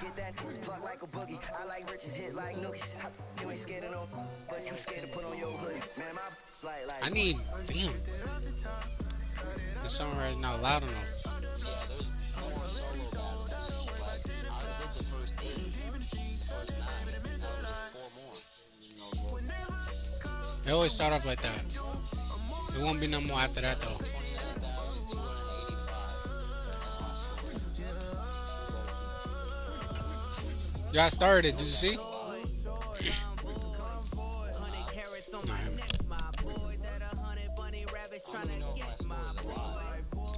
Get that plug like a boogie. I like riches hit like nookies. You ain't scared of no, but you scared to put on your hoodie. Man, my like. I need, damn. This song right now loud enough. Yeah, there's more solo battles. Like, I did the first 8, first 9, now there's 4 more. They always start off like that. There won't be no more after that though. 29,285. Y'all started it, did you see?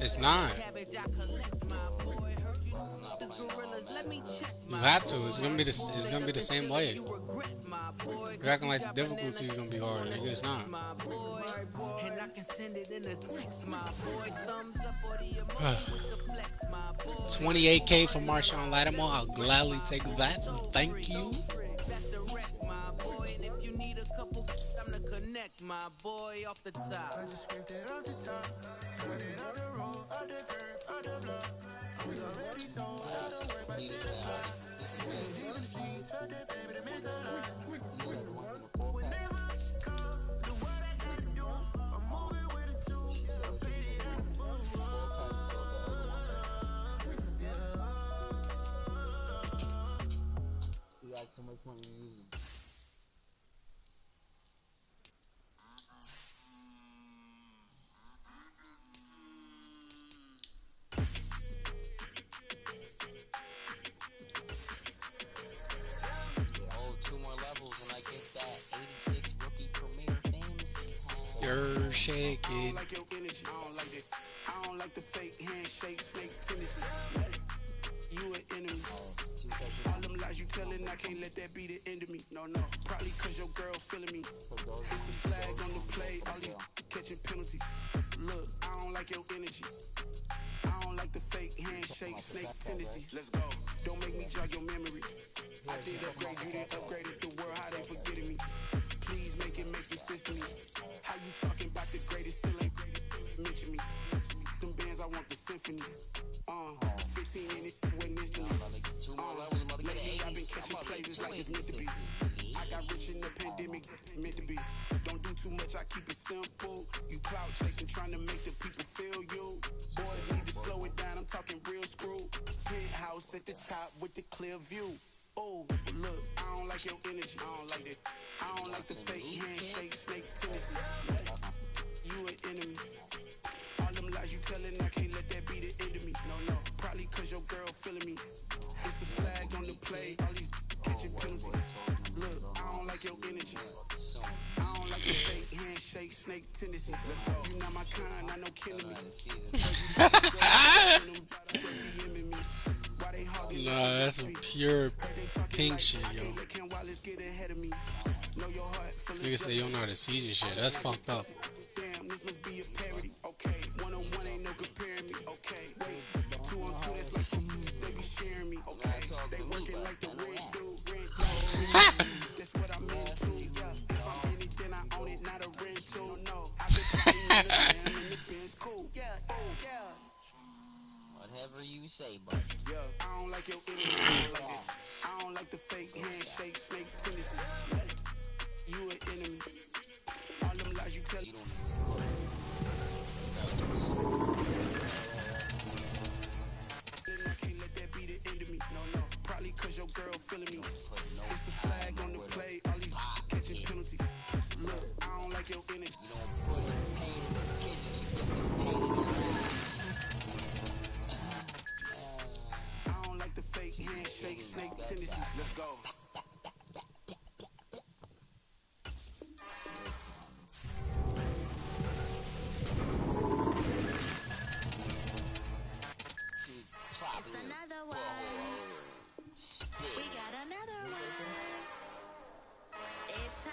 It's not. You have to. It's gonna be the. It's gonna be the same way. You're acting like the difficulty is gonna be hard. Nigga, it's not. 28K for Marshawn Lattimore. I'll gladly take that. Thank you. My boy off the top. I just scraped it off the top. Cut it off the road, off the curb, off the block. I was already sold, I don't worry about this block. Deep in the streets, felt that baby, that meant a lot. Whenever it comes, do what I gotta do. I'm moving with a two. I'm pretty and full. You got so much money to use. You're shaking. I don't like your energy. I don't like it. I don't like the fake handshake, snake tendency. You an enemy. All them lies you telling, I can't let that be the end of me. No, no. Probably cause your girl feeling me. It's a flag on the play. All these catching penalties. Look, I don't like your energy. I don't like the fake handshake, snake tendency. Let's go. Don't make me jog your memory. I did upgrade you, then upgraded the world. How they forgetting me? Please make it make some sense to me. How you talking about the greatest, still ain't greatest, mention me. Them bands, I want the symphony. 15 in it, when instantly. Lately, I've been catching plays like it's meant to be. I got rich in the pandemic, meant to be. Don't do too much, I keep it simple. You clout chasing, trying to make the people feel you. Boys need to slow it down, I'm talking real screw. Penthouse at the top with the clear view. Oh, look, I don't like your energy. I don't like that. I don't like the fake handshake, snake tendency. You an enemy. All them lies you telling, I can't let that be the end of me. No, no. Probably cause your girl feeling me. It's a flag on the play. All these catching penalties. Look, I don't like your energy. I don't like the fake handshake, snake tendency. Let's go. You not my kind, I know killing me. Nah, that's some pure pink shit, yo. Niggas say you don't know how to season shit. That's fucked up. Damn, this must be a parody. Okay, 1-on-1 ain't no comparing me. Okay, wait, 2-on-2 that's like they be sharing me. Okay, they working like the red dude. That's what I'm into. Yeah, if I'm in it, then I own it, not a rental. No, I've been playing in the Benz, cool. Yeah, oh yeah. Whatever you say, bud. Yeah, I don't like your energy. I don't like it. I don't like the fake handshake, snake tendency. You an enemy. All them lies you tell. You don't I can't let that be the end of me. No, no. Probably cause your girl feeling me. It's a flag on the play. All these catching penalties. Look, I don't like your energy. You don't put pain in the kitchen. I don't like the fake handshake, snake tendency. Let's go. It's another one. We got another one. It's her.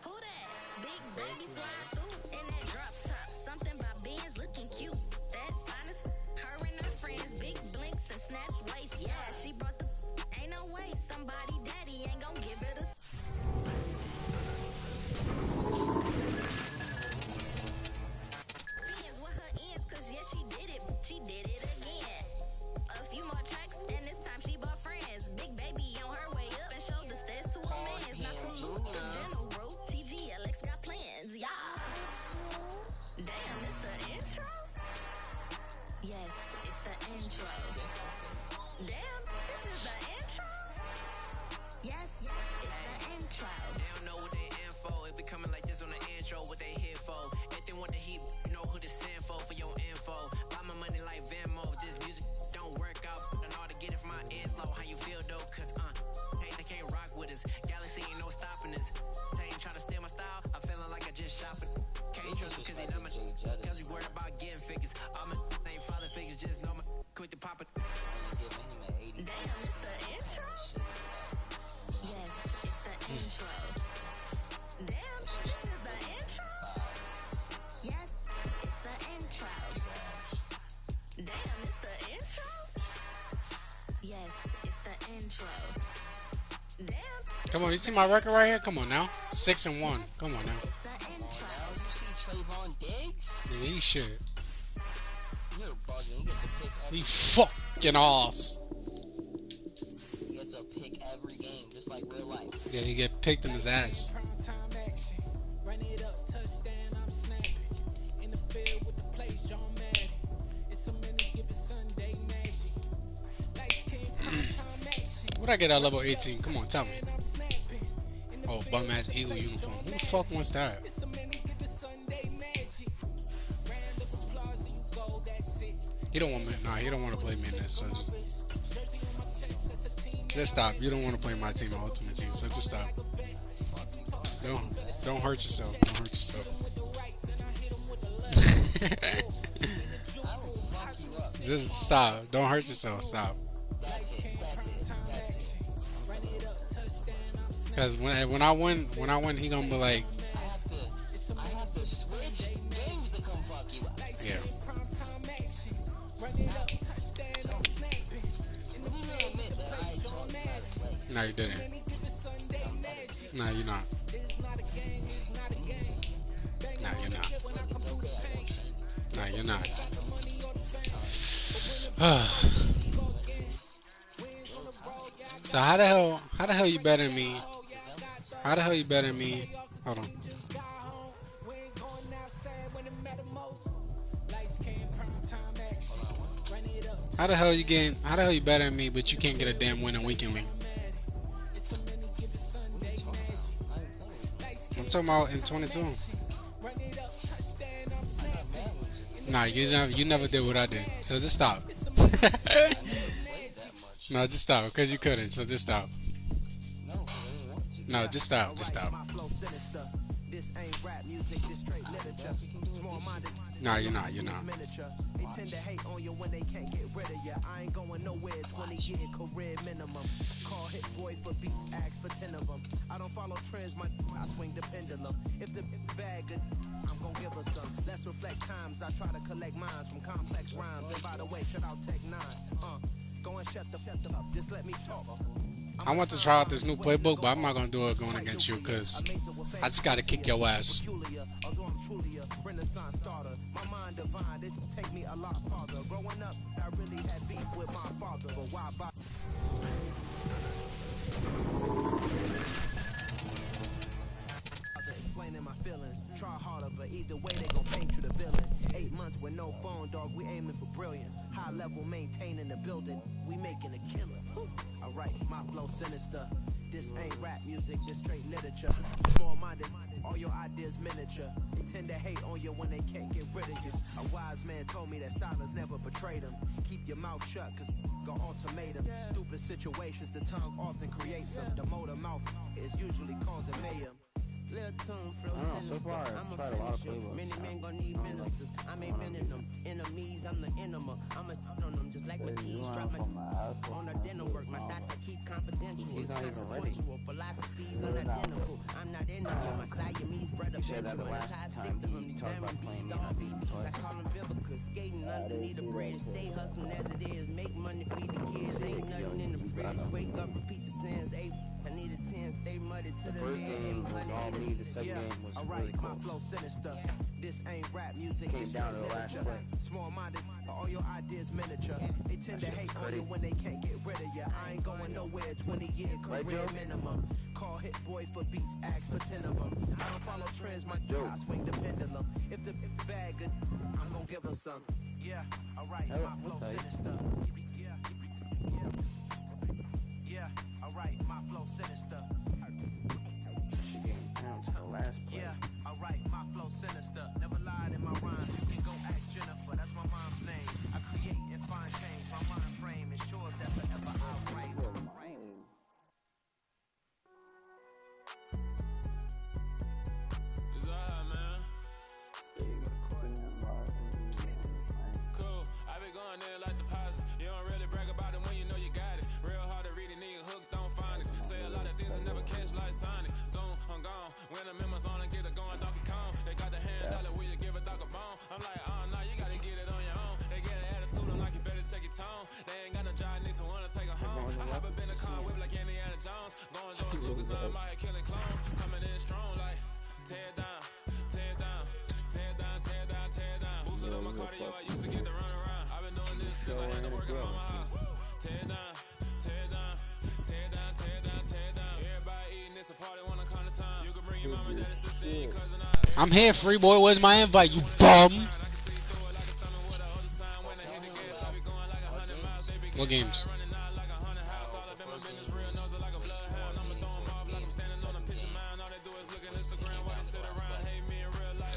Who that? Big baby slide through in that drop top. Something about Benz looking cute. That's honest. Her and her friends, big blinks and snatch waist. Yeah, she brought the. Ain't no way somebody daddy ain't gon' give it a. want the heat, you know who to send for your info. Buy my money like Venmo. This music don't work out, and all to get it from my ends low. How you feel though? Cause hey, they can't rock with us. Galaxy ain't no stopping us. They ain't trying to steal my style. I'm feeling like I just shopping. Can't trust them cause they know my cause we worried about getting figures. All my ain't father figures, just know my quick to pop it. Damn, it's the intro? Yes, it's the intro. Damn, this is the intro? Yes, it's the intro. Damn, it's the intro? Yes, it's the intro. Damn. Come on, you see my record right here? Come on now. 6-1. Come on now. It's the intro. Nigga, he shit. You're bugging. You get to pick He fucking ass. He gets a pick every game, just like real life. Yeah, he get picked in his ass. Time action. Run it up, touchdown, I'm snapping. In the field with the plays, John Madden. It's a minute, give it Sunday magic. Lights can't time action. What'd I get at level 18? Come on, tell me. I'm snapping. Oh, bum ass Eagle uniform. Who the fuck wants that? It's a minute, give it Sunday magic. Round of applause and you go, that's it. He don't want me. Nah, he don't want to play me in this. So just stop. You don't want to play my team, my ultimate team. So just stop. Don't hurt yourself. Don't hurt yourself. Just stop. Don't hurt yourself. Stop. Because when I win, he gonna be like, I have to switch games to come fuck you up. yeah. No, you didn't. No, you're not. No, you're not. No, you're not. So how the hell you better than me? How the hell you better than me? Hold on. How the hell you better than me, but you can't get a damn win in Weekend League? I'm talking about in 22. Nah, you never did what I did. So just stop. No, just stop, because you couldn't. So just stop. No, just stop. Just stop. No, you're not. You're not. They tend to hate on you when they can't get rid of you. I ain't going nowhere, 20-year career minimum. Call hit boy for beats, ask for 10 of them. I don't follow trends, I swing the pendulum. If the bag good, I'm gonna give her some. Let's reflect times, I try to collect minds from complex rhymes. And by the way, shout out Tech 9. Go and shut the up, just let me talk. I want to try out this new playbook, but I'm not gonna do it going against you because I just gotta kick your ass. Although I'm truly a Renaissance starter, my mind divine, it take me a lot farther. Growing up, I really had beef with my father, but why bother? Explaining my feelings, try harder, but either way they gon' paint you the villain. 8 months with no phone, dog, we aiming for brilliance. High level maintaining the building, we making a killing. Alright, my flow sinister. This ain't rap music, this straight literature. Small-minded, all your ideas miniature. They tend to hate on you when they can't get rid of you. A wise man told me that silence never betrayed him. Keep your mouth shut, cause got ultimatums. Stupid situations, the tongue often creates them. The motor mouth is usually causing mayhem. Little tune, flow sinister. So far, I'm a tried a lot of finisher. playbooks. Many men gon' need ministers. I'm a men in them. Enemies, I'm the enema. I'm a on them, just like my keys. Drop my on the dental work. My thoughts I keep confidential. He's It's not even ready. consequential. Philosophies unidentical. I'm not in them. My Siamese brother said that the Benjamin. last That's how I time stick to them. he These talked about diamond playing bees me, on I beat him BBs. I twice. call them biblical. Skating underneath the bridge. Stay hustling as it is. Make money, feed the kids. Ain't nothing in the fridge. Wake up, repeat the sins. I need a 10, stay muddy to the First lid. game was all me, the second game was really My close. flow sinister. This ain't rap music. Came It's down to the straight last literature. play. Small-minded, all your ideas miniature. They tend to hate on you when they can't get rid of you. I ain't going nowhere. 20-year career Joe? minimum. Call hit boy for beats, ask for 10 of them. I don't follow trends, I swing the pendulum. If the bag good, I'm gonna give her some. Yeah, alright, Hello, my flow what's that? sinister. Yeah, alright, my flow sinister. She came down to the last play. Yeah, alright, my flow sinister. Never lied in shit. I'm here, free boy. Where's my invite, you bum? What games?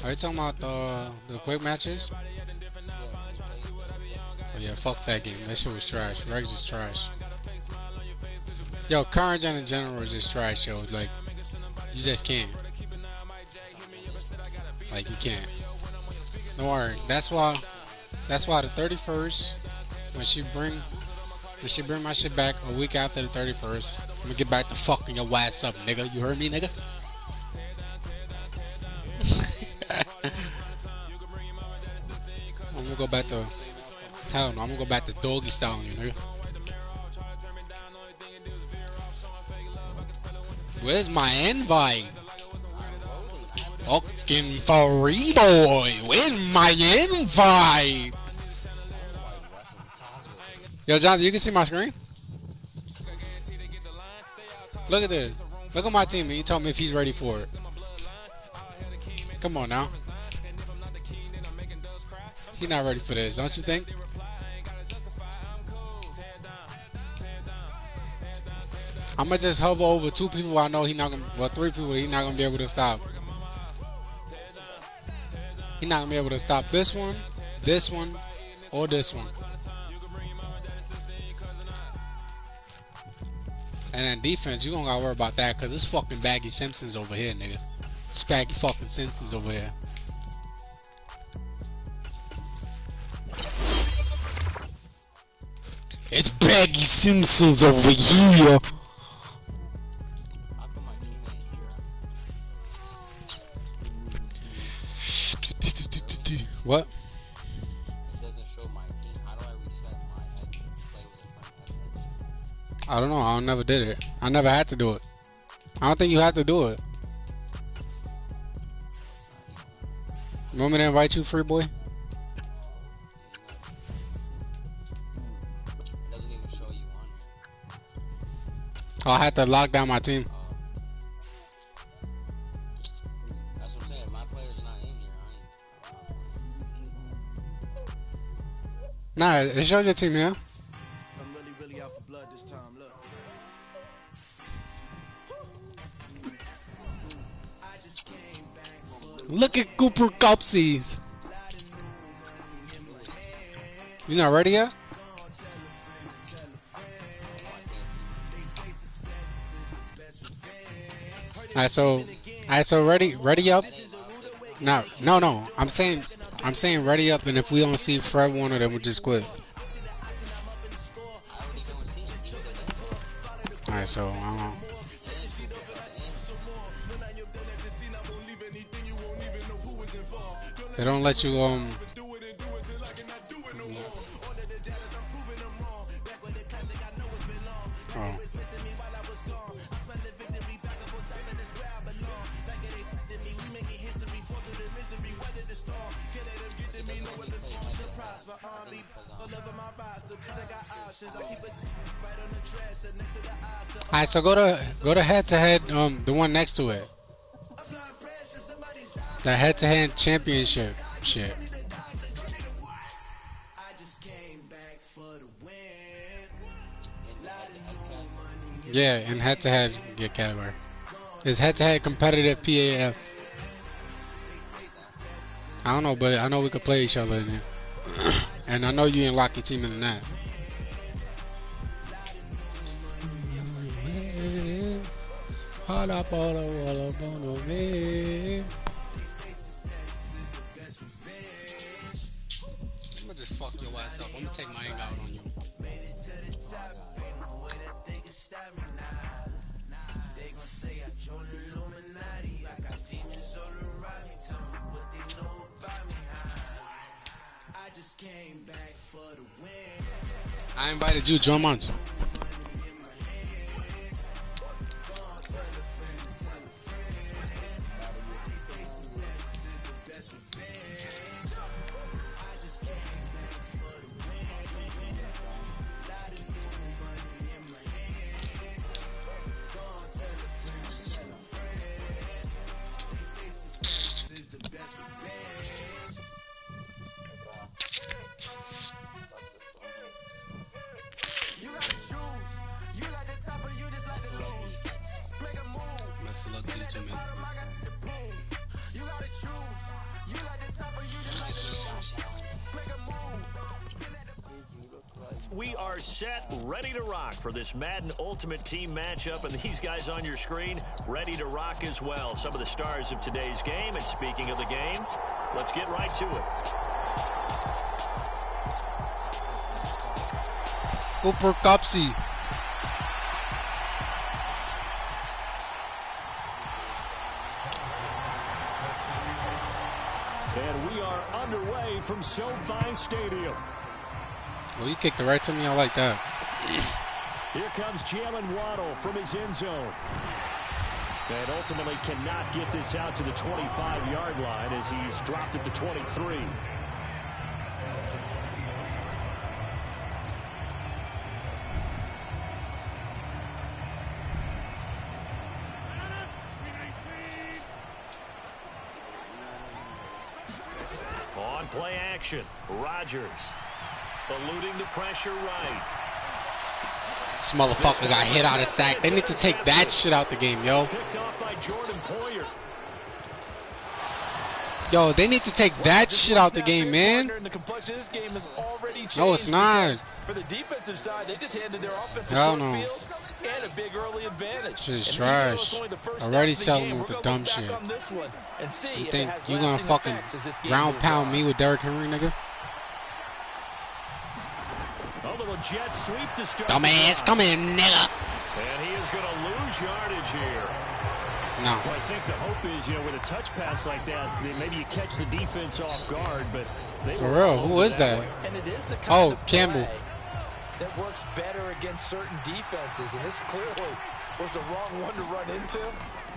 Are you talking about the quick matches? Oh yeah, fuck that game. That shit was trash. Regs is trash. Yo, current gen in general is just trash, yo. Like, you just can't. Like, you can't. Don't worry. That's why the 31st, when she bring my shit back a week after the 31st, I'm gonna get back to fucking your ass up, nigga. You heard me, nigga? I'm gonna go back to hell no. I'm gonna go back to doggy style, you nigga. Where's my invite? Fucking free boy. Where's my invite? Yo, Jonathan, you can see my screen? Look at this. Look at my team, and you tell me if he's ready for it. Come on now. He's not ready for this, don't you think? I'm gonna just hover over two people I know three people he's not gonna be able to stop. He's not gonna be able to stop this one, or this one. And then defense, you don't gotta worry about that because it's fucking Baggy Simpsons over here, nigga. It's Baggy fucking Simpsons over here. It's Baggy Simpsons over here. What? It doesn't show my team. How do I reset my head to play with a different head? I don't know. I never did it. I never had to do it. I don't think you have to do it. You want me to invite you, free boy? It doesn't even show you on here. Oh, I had to lock down my team. That's what I'm saying. My player's not in here. Nah, it shows your team here. I'm really out for blood this time. Look. I just came back for Look at Cooper Cupsies. You not ready yet? Alright, so ready up. No. I'm saying ready up, and if we don't see Fred Warner, then we just quit. Alright, so I don't know. They don't let you Oh. Alright, so go to head to head, the one next to it. The head to head championship shit. Yeah, and head to head get category. It's head to head competitive PAF. I don't know, but I know we could play each other in there. And I know you ain't lock your team in that. I'ma just fuck your ass up. I'm gonna take my anger out on you. I invited you, Joe Mons. That's a little too man. We are set, ready to rock for this Madden Ultimate Team matchup, and these guys on your screen ready to rock as well. Some of the stars of today's game, and speaking of the game, let's get right to it. Upper Copsy. And we are underway from SoFi Stadium. Well, you kicked it right to me. I like that. Here comes Jalen Waddle from his end zone. And ultimately cannot get this out to the 25-yard line as he's dropped at the 23. On play action, Rodgers eluding the pressure right. This motherfucker got hit out of sack. They need to take that shit out the game, yo. Picked off by Jordan Poyer. Yo, they need to take that shit out the game, man. The complexion of this game has already changed. No, it's not. For the defensive side, they just handed their offense a Hell short no. field and a big early advantage. Shit's And even though trash. it's only the first Already snap of the selling game, with we're the gonna dumb look back shit. on this one and see You if think it has you gonna lasting fucking effects as this game ground moves pound on. me with Derrick Henry, nigga? A little jet sweep to start. Dumbass, come in, nigga. And he is going to lose yardage here. No. Well, I think the hope is, with a touch pass like that, maybe you catch the defense off guard, but they For were real, all who over is that? way. And it is the kind Oh, of Campbell. play that works better against certain defenses, and this clearly was the wrong one to run into.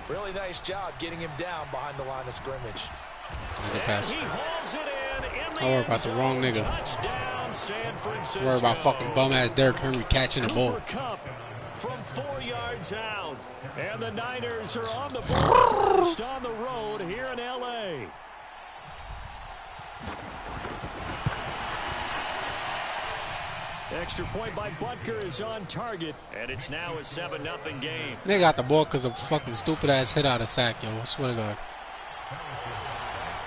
Really nice job getting him down behind the line of scrimmage. Good pass. He hauls it in the Don't worry about the end wrong zone. nigga. Touchdown, San Francisco. Worry about fucking bum ass Derrick Henry catching the ball. Cooper Kupp from 4 yards out. And the Niners are on the board first on the road here in L.A. Extra point by Butker is on target, and it's now a 7-0 game. They got the ball because of fucking stupid ass hit out of sack, yo. I swear to God.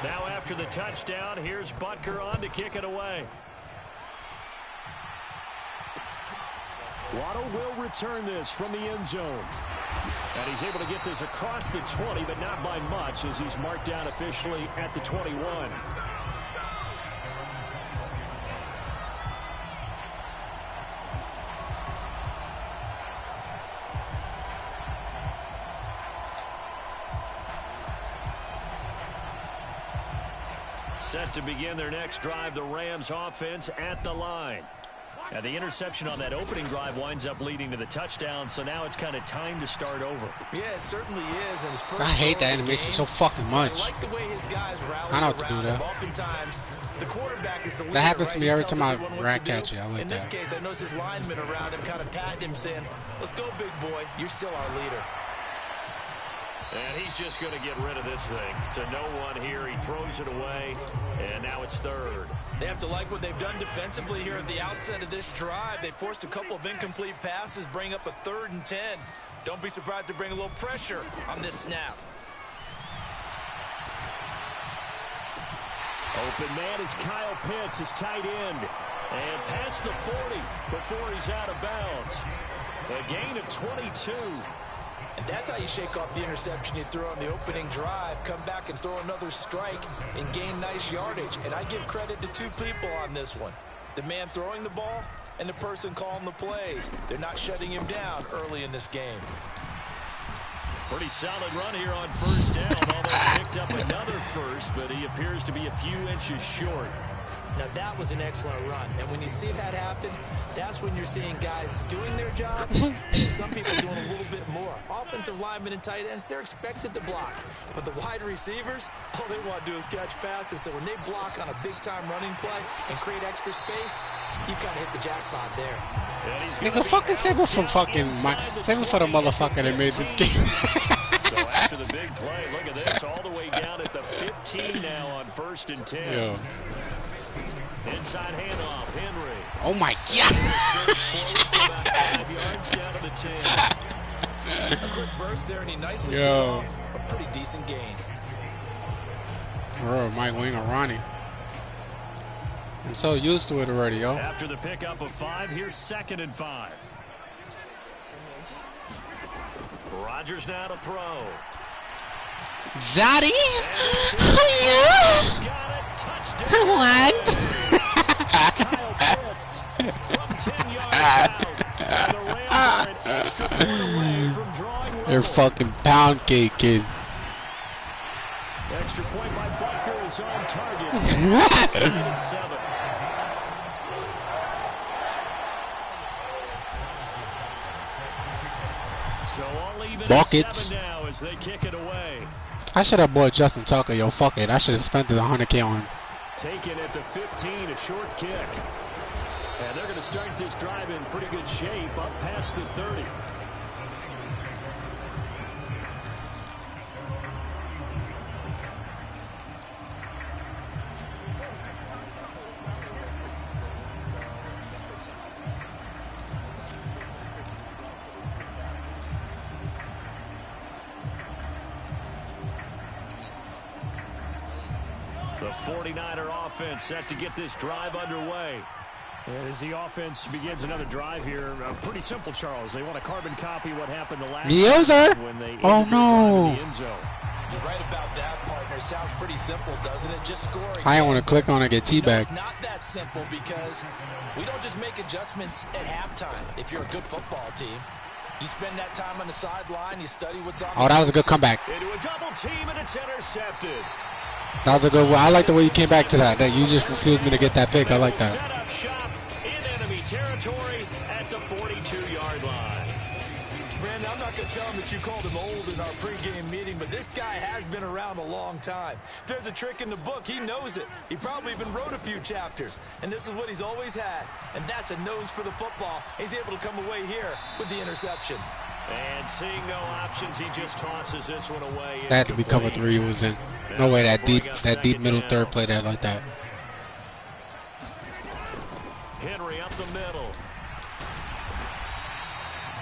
Now after the touchdown, here's Butker on to kick it away. Waddle will return this from the end zone. And he's able to get this across the 20, but not by much as he's marked down officially at the 21. Set to begin their next drive, the Rams offense at the line. And the interception on that opening drive winds up leading to the touchdown, so now it's kind of time to start over. Yeah, it certainly is. And his first I hate throw that of the animation game, so fucking I much. like the way his guys rally I know what to do around there. him. Oftentimes, the quarterback is the leader, That happens to right? me He every tells time I everyone what rat to do. catch it. I like In this that. case, I noticed his linemen around him kind of patting him, saying, "Let's go, big boy. You're still our leader." And he's just going to get rid of this thing. To no one here, he throws it away, and now it's third. They have to like what they've done defensively here at the outset of this drive. They forced a couple of incomplete passes, bring up a 3rd and 10. Don't be surprised to bring a little pressure on this snap. Open man is Kyle Pitts, his tight end. And past the 40 before he's out of bounds. A gain of 22. And that's how you shake off the interception you threw on the opening drive. Come back and throw another strike and gain nice yardage. And I give credit to two people on this one. The man throwing the ball and the person calling the plays. They're not shutting him down early in this game. Pretty solid run here on first down. Almost picked up another first, but he appears to be a few inches short. Now that was an excellent run. And when you see that happen, that's when you're seeing guys doing their job and then some people doing a little bit more. Offensive linemen and tight ends, they're expected to block. But the wide receivers, all they want to do is catch passes. So when they block on a big-time running play and create extra space, you've kind of hit the jackpot there. Nigga, fucking save it from fucking save it for the motherfucker that made this game. So after the big play, look at this, all the way down to at the 15 now on 1st and 10. Yo. Inside handoff, Henry. Oh my God. About 5 yards down to the 10. A quick burst there, and he nicely got Yo. off a pretty decent gain. Bro, Mike Wing or Ronnie. I'm so used to it already, yo. After the pickup of 5, here's 2nd and 5. Rodgers now to throw. Zaddy? Got it. Touchdown. What? Kyle Pitts from 10 yards out. And the Rams are an extra point away from drawing level. You're fucking pound cake, kid. Extra point by Butker is on target. 7. So all even Buckets. 7 now as they kick it away. I should have bought Justin Tucker, yo. Fuck it. I should have spent the 100K on him. Taken at the 15, a short kick. And they're going to start this drive in pretty good shape up past the 30. The 49er offense set to get this drive underway. As the offense begins another drive here, pretty simple, Charles. They want to carbon copy what happened the last time when they oh no! in the end zone. You're right about that, partner. Sounds pretty simple, doesn't it? Just scoring. I want to click on it, get teabagged. It's not that simple because we don't just make adjustments at halftime. If you're a good football team, you spend that time on the sideline, you study what's on. Oh, that was a good comeback. Into a double team and it's intercepted. That was a good one. I like the way you came back to that. That you just refused me to get that pick. I like that. Set up shop in enemy territory at the 42-yard line. Brandon, I'm not going to tell him that you called him old in our pregame meeting, but this guy has been around a long time. If there's a trick in the book, he knows it. He probably even wrote a few chapters, and this is what he's always had, and that's a nose for the football. He's able to come away here with the interception. And seeing no options, he just tosses this one away. That had to be cover 3 it was in. No way that deep middle third played that like that. Henry up the middle.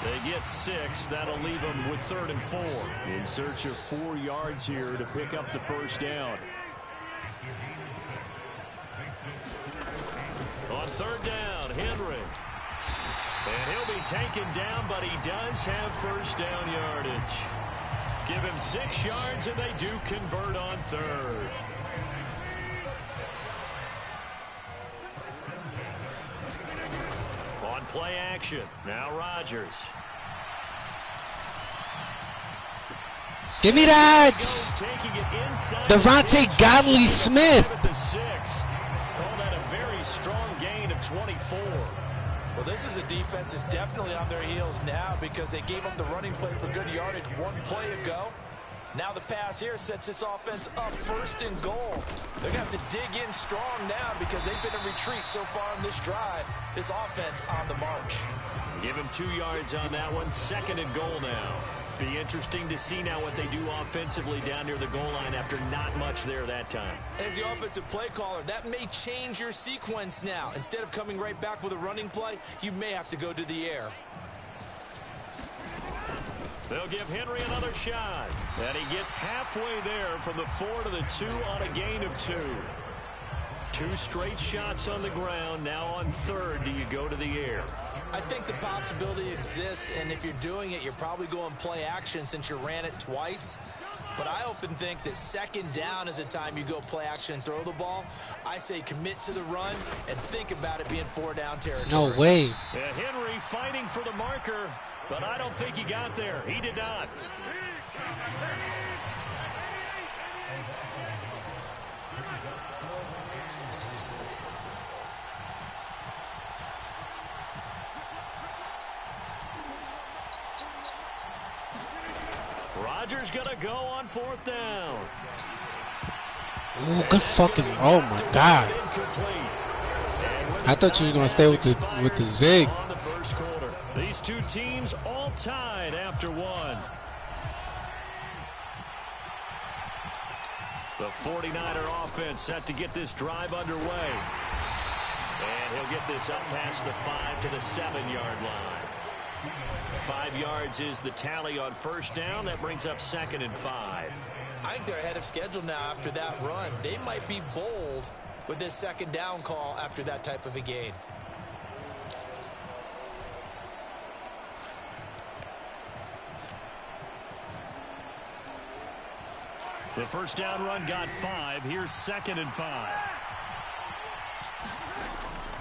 They get 6. That'll leave them with 3rd and 4. In search of 4 yards here to pick up the first down. On 3rd down, Henry. And he'll be taken down, but he does have first down yardage. Give him 6 yards, and they do convert on 3rd. On play action, now Rodgers. Give me that! Devontae Godley Smith! Call that a very strong gain of 24. Well, this is a defense that's definitely on their heels now because they gave up the running play for good yardage 1 play ago. Now the pass here sets this offense up 1st and goal. They're going to have to dig in strong now because they've been in retreat so far in this drive. This offense on the march. Give him 2 yards on that one. 2nd and goal now. Be interesting to see now what they do offensively down near the goal line after not much there that time. As the offensive play caller, that may change your sequence now. Instead of coming right back with a running play, you may have to go to the air. They'll give Henry another shot. And he gets halfway there from the 4 to the 2 on a gain of 2. 2 straight shots on the ground. Now on 3rd, do you go to the air? I think the possibility exists, and if you're doing it, you're probably going play action since you ran it twice. But I often think that 2nd down is a time you go play action and throw the ball. I say commit to the run and think about it being 4 down territory. No way. Yeah, Henry fighting for the marker, but I don't think he got there. He did not. Rodgers gonna go on 4th down. Ooh, good fucking, oh my God. I thought you were gonna stay with the zig. On the first quarter. These 2 teams all tied after 1. The 49er offense set to get this drive underway. And he'll get this up past the 5 to the 7-yard line. 5 yards is the tally on first down. That brings up 2nd and 5. I think they're ahead of schedule now after that run. They might be bold with this 2nd down call after that type of a gain. The first down run got 5. Here's 2nd and 5.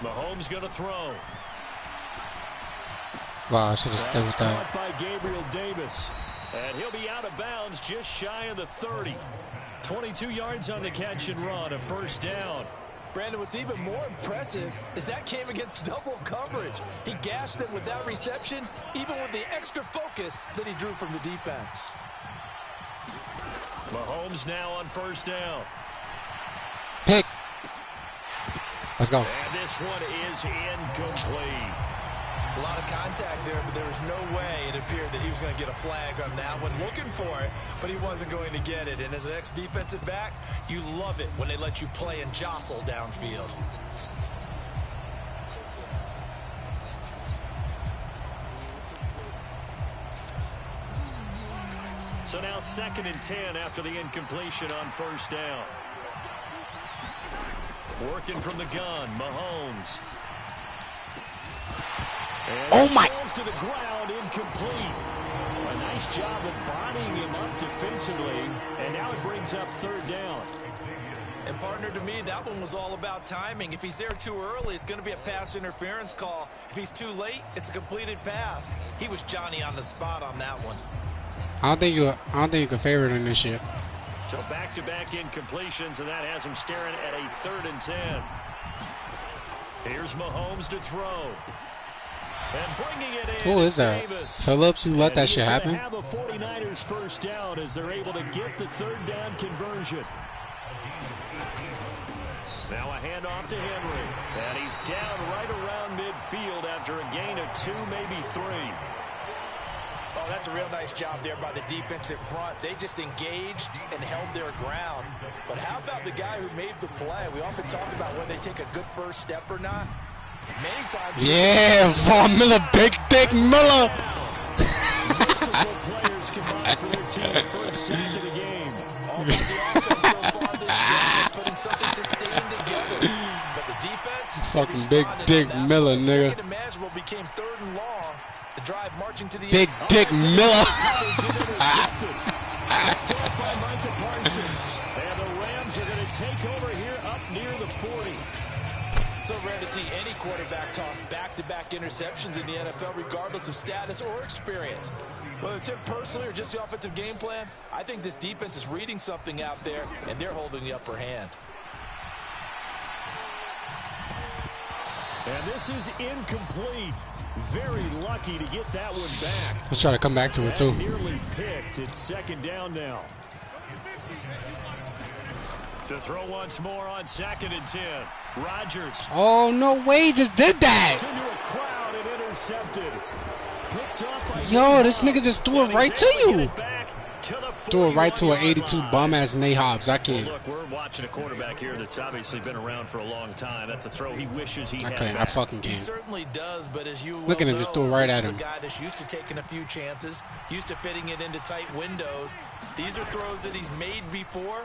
Mahomes going to throw. Wow, I should have stayed with Caught that. by Gabriel Davis. And he'll be out of bounds just shy of the 30. 22 yards on the catch and run, a first down. Brandon, what's even more impressive is that came against double coverage. He gashed them with that reception, even with the extra focus that he drew from the defense. Mahomes now on first down. Pick. Let's go. And this one is incomplete. A lot of contact there, but there was no way it appeared that he was going to get a flag on that one. Looking for it, but he wasn't going to get it. And as an ex-defensive back, you love it when they let you play and jostle downfield. So now 2nd and 10 after the incompletion on first down. Working from the gun, Mahomes. And oh my! falls to the ground, incomplete. A nice job of bodying him up defensively, and now it brings up 3rd down. And partner, to me, that one was all about timing. If he's there too early, it's going to be a pass interference call. If he's too late, it's a completed pass. He was Johnny on the spot on that one. I don't think you can favor it in this shit. So back-to-back incompletions, and that has him staring at a 3rd and 10. Here's Mahomes to throw. And bringing it in. Who is that? Davis. Phillips, you let that shit He's happen? gonna have a 49ers first down as they're able to get the 3rd down conversion. Now a handoff to Henry. And he's down right around midfield after a gain of 2, maybe 3. Oh, that's a real nice job there by the defensive front. They just engaged and held their ground. But how about the guy who made the play? We often talk about whether they take a good first step or not. Many times. Yeah, Von Miller, Big Dick Miller. Multiple players combined for their team's first sack of the game. All about the offense so far this game, putting something sustained together. But the defense. Fucking Big Dick Miller, nigga. Second and manageable became 3rd and long. The drive marching to the Big end. Dick Miller. By Micah Parsons. And the Rams are going to take over here up near the 40. So rare to see any quarterback toss back-to-back interceptions in the NFL, regardless of status or experience. Whether it's him personally or just the offensive game plan, I think this defense is reading something out there, and they're holding the upper hand. And this is incomplete. Very lucky to get that one back. Let's try to come back to it, too. Nearly picked. It's 2nd down now. To throw once more on 2nd and 10. Rodgers. Oh, no way, he just did that. Into a crowd and intercepted. Picked off by Yo, this nigga just threw it right to you. To the Threw it right to an 82 41-yard line. bum-ass Nate Hobbs. I can't. Well, look, we're watching a quarterback here that's obviously been around for a long time. That's a throw he wishes he I had can't. I back. fucking He can't. certainly does, but as you Look at him, just threw it right at him. This is a guy that's used to taking a few chances, used to fitting it into tight windows. These are throws that he's made before.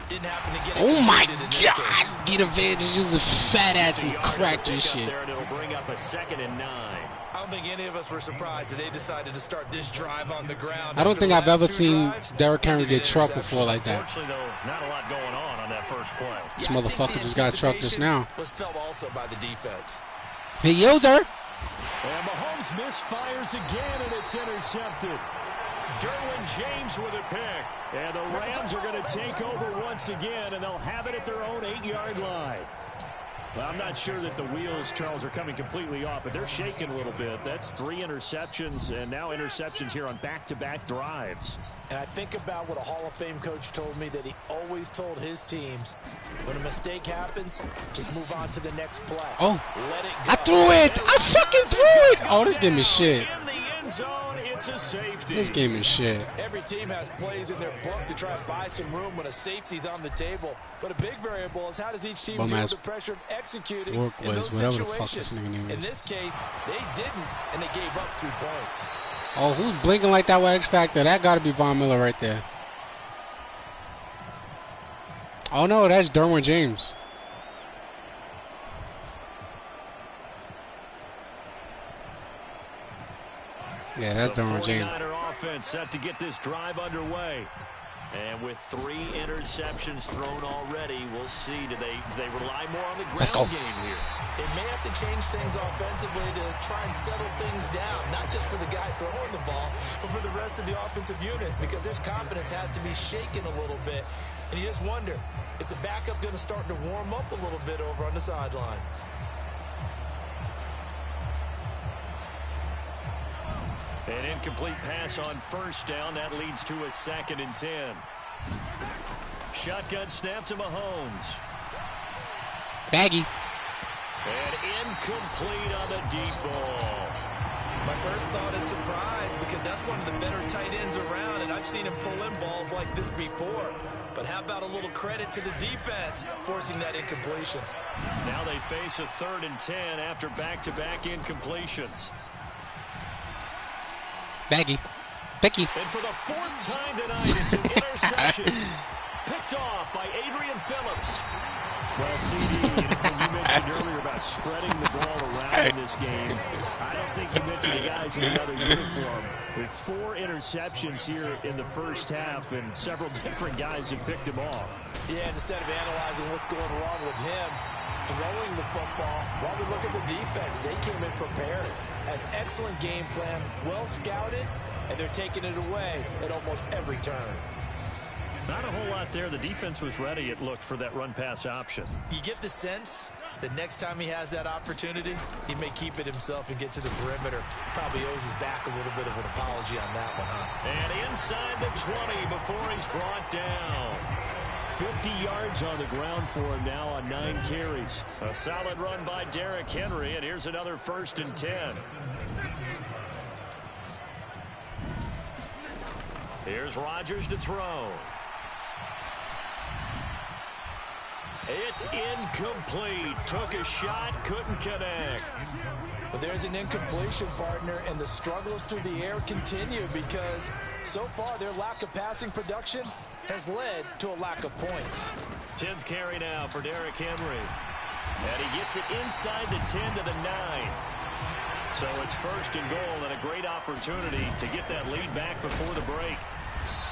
Didn't happen to get it. Oh my completed in this case. God! Get a van, just use a fat ass and crack this shit. There, and it'll bring up a 2nd and 9. I don't think any of us were surprised that they decided to start this drive on the ground. I don't After think the I've last ever two seen drives, Derrick Henry ended in get trucked before interceptions. like that. Unfortunately, though, not a lot going on that first play. This Yeah, I think motherfucker the just got trucked just now. anticipation was felt also by the defense. Hey, Yozer! And Mahomes misfires again, and it's intercepted. Derwin James with a pick. And the Rams are going to take over once again, and they'll have it at their own 8-yard line. Well, I'm not sure that the wheels, Charles, are coming completely off, but they're shaking a little bit. That's 3 interceptions, and now interceptions here on back-to-back drives. And I think about what a Hall of Fame coach told me, that he always told his teams, when a mistake happens, just move on to the next play. Oh, Let it go. I threw it! I fucking threw it! Oh, this game is shit. In the end zone, It's a safety. This game is shit. Every team has plays in their book to try and buy some room when a safety's on the table. But a big variable is how does each team deal with the pressure of executing work in was those whatever situations. the fuck this nigga name is. In this case, they didn't, and they gave up 2 points. Oh, who's blinking like that with X Factor? That got to be Von Miller right there. Oh no, that's Derwin James. Yeah, that's Derwin James. The 49er offense set to get this drive underway. And with 3 interceptions thrown already, we'll see. Do they rely more on the ground game here? They may have to change things offensively to try and settle things down, not just for the guy throwing the ball, but for the rest of the offensive unit, because their confidence has to be shaken a little bit. And you just wonder, is the backup going to start to warm up a little bit over on the sideline? An incomplete pass on first down. That leads to a 2nd and 10. Shotgun snap to Mahomes. Baggy. And incomplete on the deep ball. My first thought is surprise, because that's one of the better tight ends around, and I've seen him pull in balls like this before. But how about a little credit to the defense forcing that incompletion? Now they face a 3rd and 10 after back-to-back incompletions. Baggy. Becky. And for the 4th time tonight, it's an interception. Picked off by Adrian Phillips. Well, CD, you mentioned earlier about spreading the ball around in this game. I don't think you mentioned the guys in another uniform. With 4 interceptions here in the first half, and several different guys have picked him off. Yeah, and instead of analyzing what's going wrong with him, throwing the football, while we look at the defense, they came in prepared. An excellent game plan, well scouted, and they're taking it away at almost every turn. Not a whole lot there. The defense was ready, it looked, for that run-pass option. You get the sense that next time he has that opportunity, he may keep it himself and get to the perimeter. Probably owes his back a little bit of an apology on that one, huh? And inside the 20 before he's brought down. 50 yards on the ground for him now on 9 carries. A solid run by Derrick Henry, and here's another 1st and 10. Here's Rodgers to throw. It's incomplete. Took a shot, couldn't connect. But there's an incompletion, partner, and the struggles through the air continue because so far their lack of passing production has led to a lack of points. 10th carry now for Derrick Henry. And he gets it inside the 10 to the 9. So it's 1st and goal, and a great opportunity to get that lead back before the break.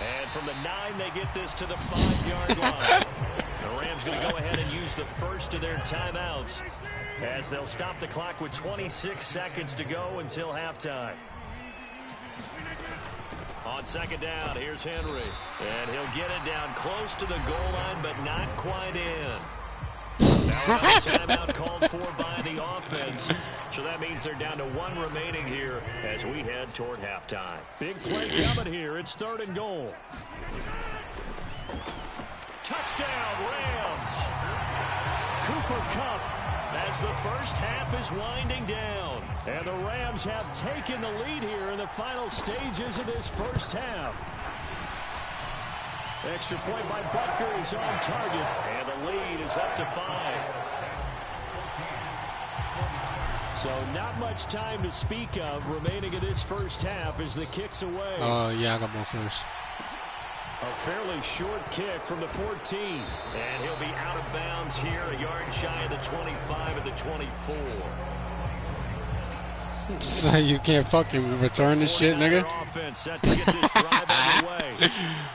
And from the 9, they get this to the 5-yard line. The Rams going to go ahead and use the first of their timeouts as they'll stop the clock with 26 seconds to go until halftime. On 2nd down, here's Henry. And he'll get it down close to the goal line, but not quite in. Now another timeout called for by the offense. So that means they're down to 1 remaining here as we head toward halftime. Big play coming here. It's 3rd and goal. Touchdown, Rams. Cooper Kupp as the first half is winding down. And the Rams have taken the lead here in the final stages of this first half. Extra point by Butker is on target, and the lead is up to 5. So not much time to speak of remaining in this first half as the kick's away. Yeah, I got one first. A fairly short kick from the 14. And he'll be out of bounds here, a yard shy of the 25 of the 24. So you can't fucking return this shit, nigga. Offense set to get this drive underway.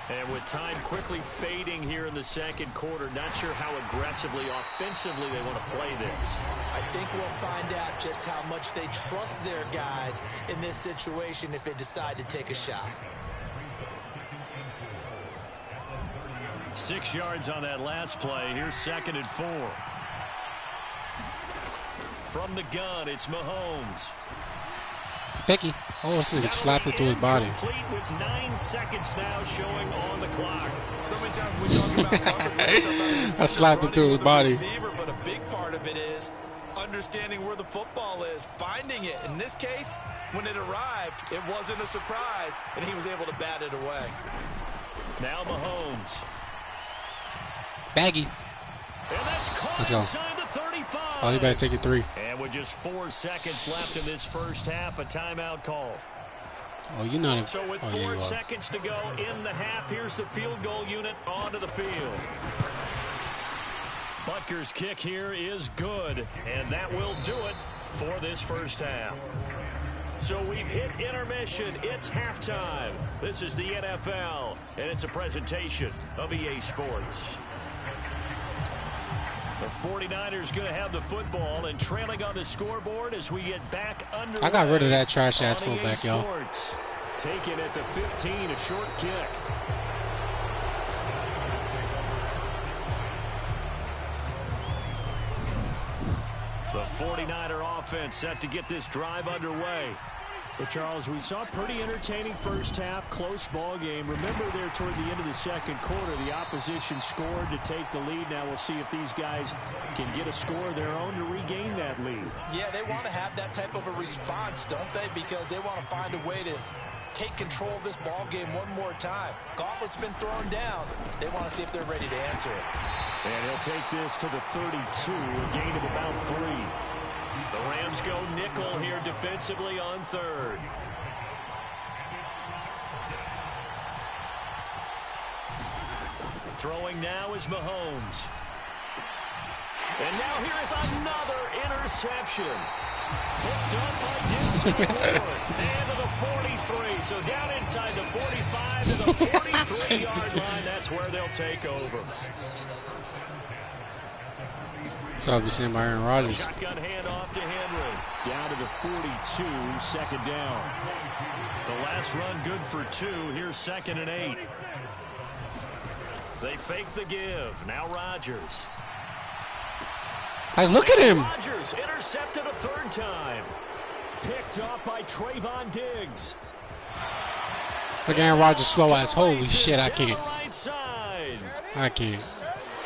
And with time quickly fading here in the 2nd quarter, not sure how aggressively, offensively they want to play this. I think we'll find out just how much they trust their guys in this situation if they decide to take a shot. 6 yards on that last play. Here's 2nd and 4. From the gun, it's Mahomes. Becky. Oh, this nigga slapped it through his body. Complete with 9 seconds now showing on the clock. So many times we talk about coverage. I slapped it through his body. Receiver, but a big part of it is understanding where the football is, finding it. In this case, when it arrived, it wasn't a surprise, and he was able to bat it away. Now Mahomes. Baggy. And that's caught Let's go. inside the 35. Oh, you better take it 3. And with just 4 seconds left in this first half, a timeout call. Oh, you're not. So with Oh, yeah, 4 you are. seconds to go in the half, here's the field goal unit onto the field. Butker's kick here is good, and that will do it for this first half. So we've hit intermission. It's halftime. This is the NFL, and it's a presentation of EA Sports. The 49ers going to have the football and trailing on the scoreboard as we get back under. I got rid of that trash-ass fullback, y'all. Taken at the 15, a short kick. The 49er offense set to get this drive underway. But Charles, we saw a pretty entertaining first half, close ball game. Remember there toward the end of the second quarter, the opposition scored to take the lead. Now we'll see if these guys can get a score of their own to regain that lead. Yeah, they want to have that type of a response, don't they? Because they want to find a way to take control of this ball game one more time. Gauntlet's been thrown down. They want to see if they're ready to answer it. And he'll take this to the 32, a gain of about 3. The Rams go nickel here defensively on third. Throwing now is Mahomes. And now here is another interception. Hooked up by Diggs and to the 43. So down inside the 45 to the 43-yard line. That's where they'll take over. So I'll be seen by Aaron Rodgers. Shotgun handoff to Henry. Down to the 42, second down. The last run good for 2. Here's 2nd and 8. They fake the give. Now Rodgers. Hey, look at him. Rodgers intercepted a 3rd time. Picked up by Trayvon Diggs. Look at Aaron Rodgers slow ass. Holy shit, I Down can't. the right side. I can't.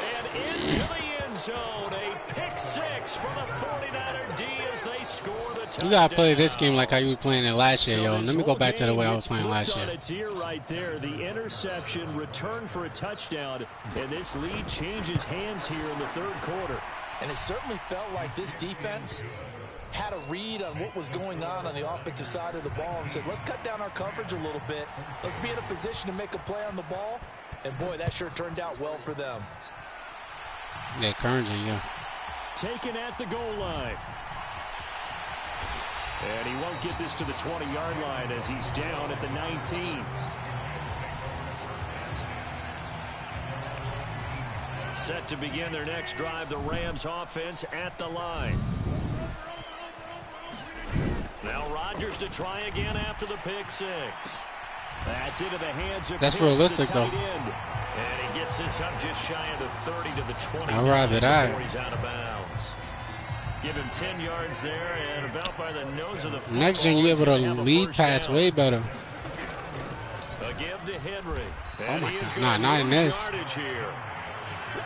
And into the end zone. A pick 6 for the 49er D as they score the touchdown. You gotta play this game like how you were playing it last year, yo. Let me go back to the way I was playing last year. It's here right there. The interception, return for a touchdown, and this lead changes hands here in the 3rd quarter. And it certainly felt like this defense had a read on what was going on the offensive side of the ball and said, let's cut down our coverage a little bit. Let's be in a position to make a play on the ball. And, boy, that sure turned out well for them. Yeah, currently, yeah. Taken at the goal line. And he won't get this to the 20-yard line as he's down at the 19. Set to begin their next drive, the Rams offense at the line. Now Rodgers to try again after the pick 6. That's into the hands of That's Pitts, realistic, the though. tight end. And he gets this up just shy of the 30 to the 20. I'd rather that. Before he's out of bounds. Give him 10 yards there and about by the nose of the football. Next gen, you able to lead pass way better. A give to Henry. Oh my he is God. gonna Not in lose this. yardage here.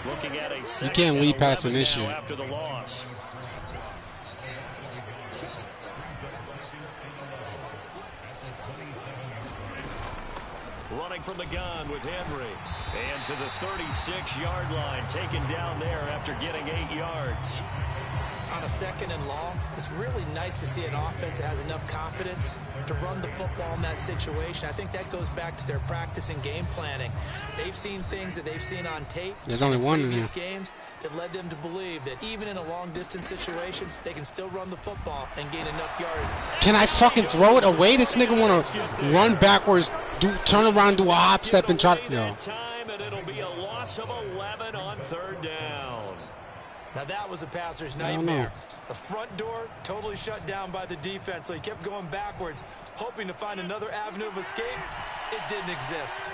Looking at a You can't lead pass in this now shit. after the loss. Running from the gun with Henry. And to the 36-yard line. Taken down there after getting 8 yards. On a 2nd and long, it's really nice to see an offense that has enough confidence to run the football in that situation. I think that goes back to their practice and game planning. They've seen things that they've seen on tape. There's only one in previous here. games that led them to believe that even in a long-distance situation, they can still run the football and gain enough yards. Can I fucking throw it away? This nigga want to run backwards, turn around, do a hop step, and try to... Yo. Time, and it'll be a loss of 11 on 3rd down. Now that was a passer's nightmare. The front door totally shut down by the defense, so he kept going backwards, hoping to find another avenue of escape. It didn't exist.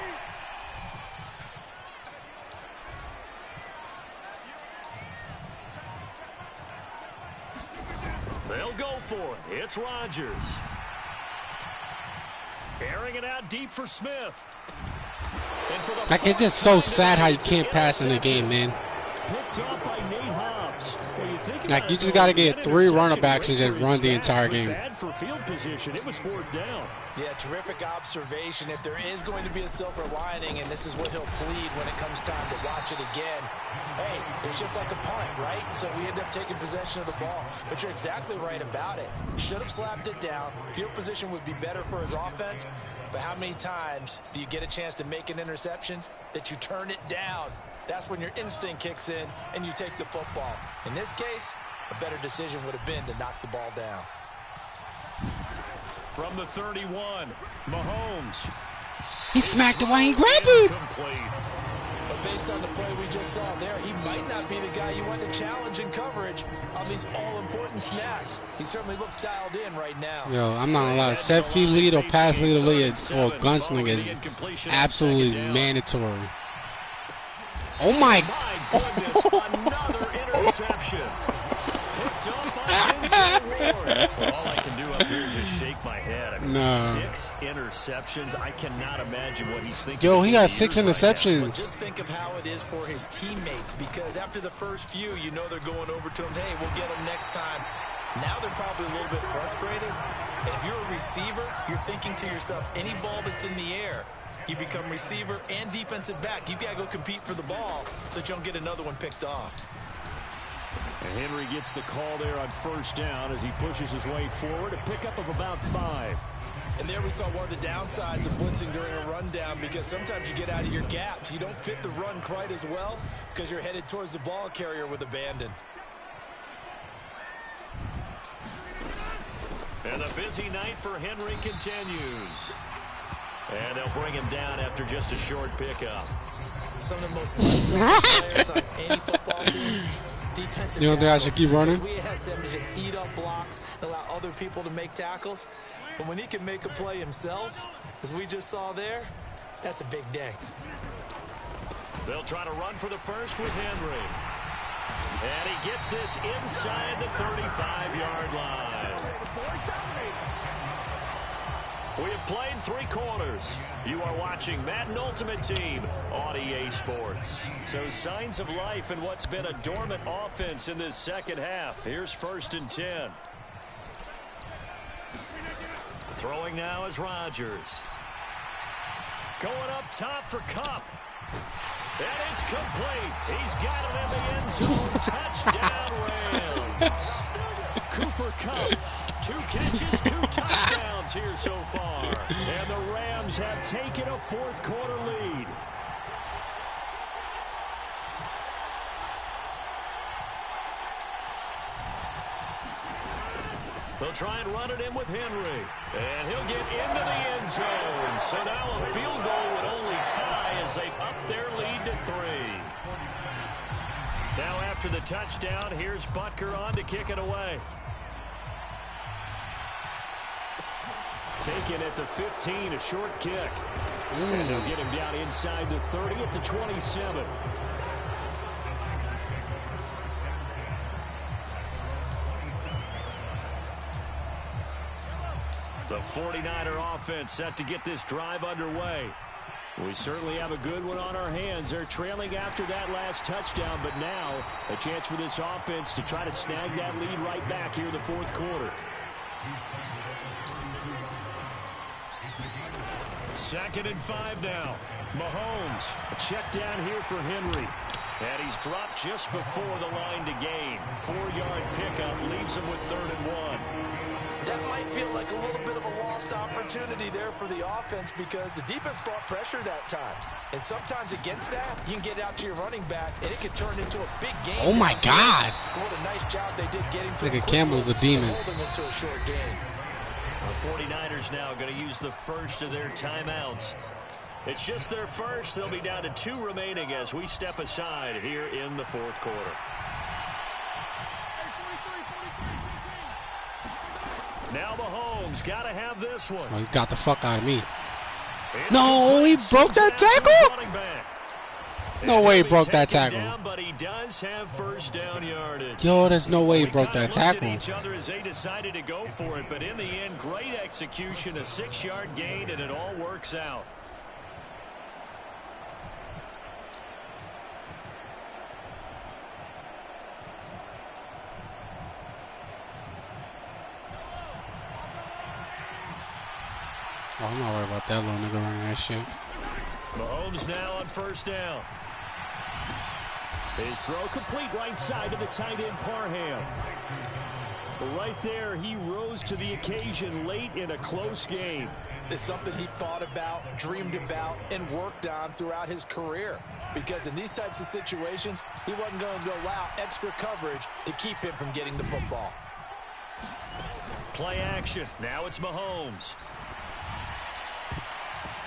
They'll go for it. It's Rodgers. Airing it out deep for Smith. Like, it's just so sad how you can't pass in the game, man. picked off by Nate Hobbs. Well, you think Like, about you it, just though, got to get that 3 running interception backs and rate just for run the his entire stats, game. Bad for field position. It was 4th down. Yeah, terrific observation. If there is going to be a silver lining, and this is what he'll plead when it comes time to watch it again, hey, it's just like a punt, right? So we end up taking possession of the ball. But you're exactly right about it. Should have slapped it down. Field position would be better for his offense. But how many times do you get a chance to make an interception that you turn it down? That's when your instinct kicks in and you take the football. In this case, a better decision would have been to knock the ball down. From the 31, Mahomes. He smacked it while he grabbed it. But based on the play we just saw there, he might not be the guy you want to challenge in coverage on these all-important snaps. He certainly looks dialed in right now. Yo, I'm not gonna lie. Set feet lead or pass lead or gunsling is absolutely mandatory. Oh my! Goodness, another interception. Picked up by Denzel Ward. Well, all I can do up here is just shake my head. I mean, 6 interceptions. I cannot imagine what he's thinking. Yo, he got 6 interceptions. Well, just think of how it is for his teammates, because after the first few, you know they're going over to him, hey, we'll get him next time. Now they're probably a little bit frustrated. And if you're a receiver, you're thinking to yourself, any ball that's in the air, you become receiver and defensive back. You've got to go compete for the ball so that you don't get another one picked off. And Henry gets the call there on 1st down as he pushes his way forward. A pickup of about 5. And there we saw one of the downsides of blitzing during a rundown, because sometimes you get out of your gaps. You don't fit the run quite as well because you're headed towards the ball carrier with abandon. And the busy night for Henry continues. And they'll bring him down after just a short pickup. Some of the most unselfish players on any football team, defensive You don't think I should keep running? We ask them to just eat up blocks and allow other people to make tackles. But when he can make a play himself, as we just saw there, that's a big day. They'll try to run for the first with Henry. And he gets this inside the 35-yard line. We have played 3 quarters. You are watching Madden Ultimate Team on EA Sports. So signs of life in what's been a dormant offense in this second half. Here's 1st and 10. Throwing now is Rodgers. Going up top for Kupp. And it's complete. He's got it in the end zone. Touchdown, Rams. Cooper Kupp. 2 catches, 2 touchdowns here so far. And the Rams have taken a 4th quarter lead. They'll try and run it in with Henry. And he'll get into the end zone. So now a field goal would only tie as they've upped their lead to 3. Now after the touchdown, here's Butker on to kick it away. Taken at the 15, a short kick. And they'll get him down inside the 30 at the 27. The 49er offense set to get this drive underway. We certainly have a good one on our hands. They're trailing after that last touchdown, but now a chance for this offense to try to snag that lead right back here in the 4th quarter. 2nd and 5 now. Mahomes, a check down here for Henry. And he's dropped just before the line to gain. 4-yard pickup leaves him with 3rd and 1. That might feel like a little bit of a lost opportunity there for the offense, because the defense brought pressure that time. And sometimes against that, you can get out to your running back, and it can turn into a big game. Oh, my God. What a nice job they did getting to Look him at Campbell's a demon. holding him to a short game. The 49ers now going to use the first of their timeouts. It's just their first. They'll be down to 2 remaining as we step aside here in the 4th quarter. Now Mahomes got to have this one. Oh, he got the fuck out of me. No, he broke that tackle. No way he broke that tackle. Down, but he does have 1st down yardage. Yo, there's no way he broke that tackle. Each other as they decided to go for it, but in the end, great execution, a 6-yard gain, and it all works out. Oh, I'm not worried about that little nigga running that shit. Mahomes now on first down. His throw complete right side to the tight end Parham. Right there, he rose to the occasion late in a close game. It's something he thought about, dreamed about, and worked on throughout his career. Because in these types of situations, he wasn't going to allow extra coverage to keep him from getting the football. Play action. Now it's Mahomes.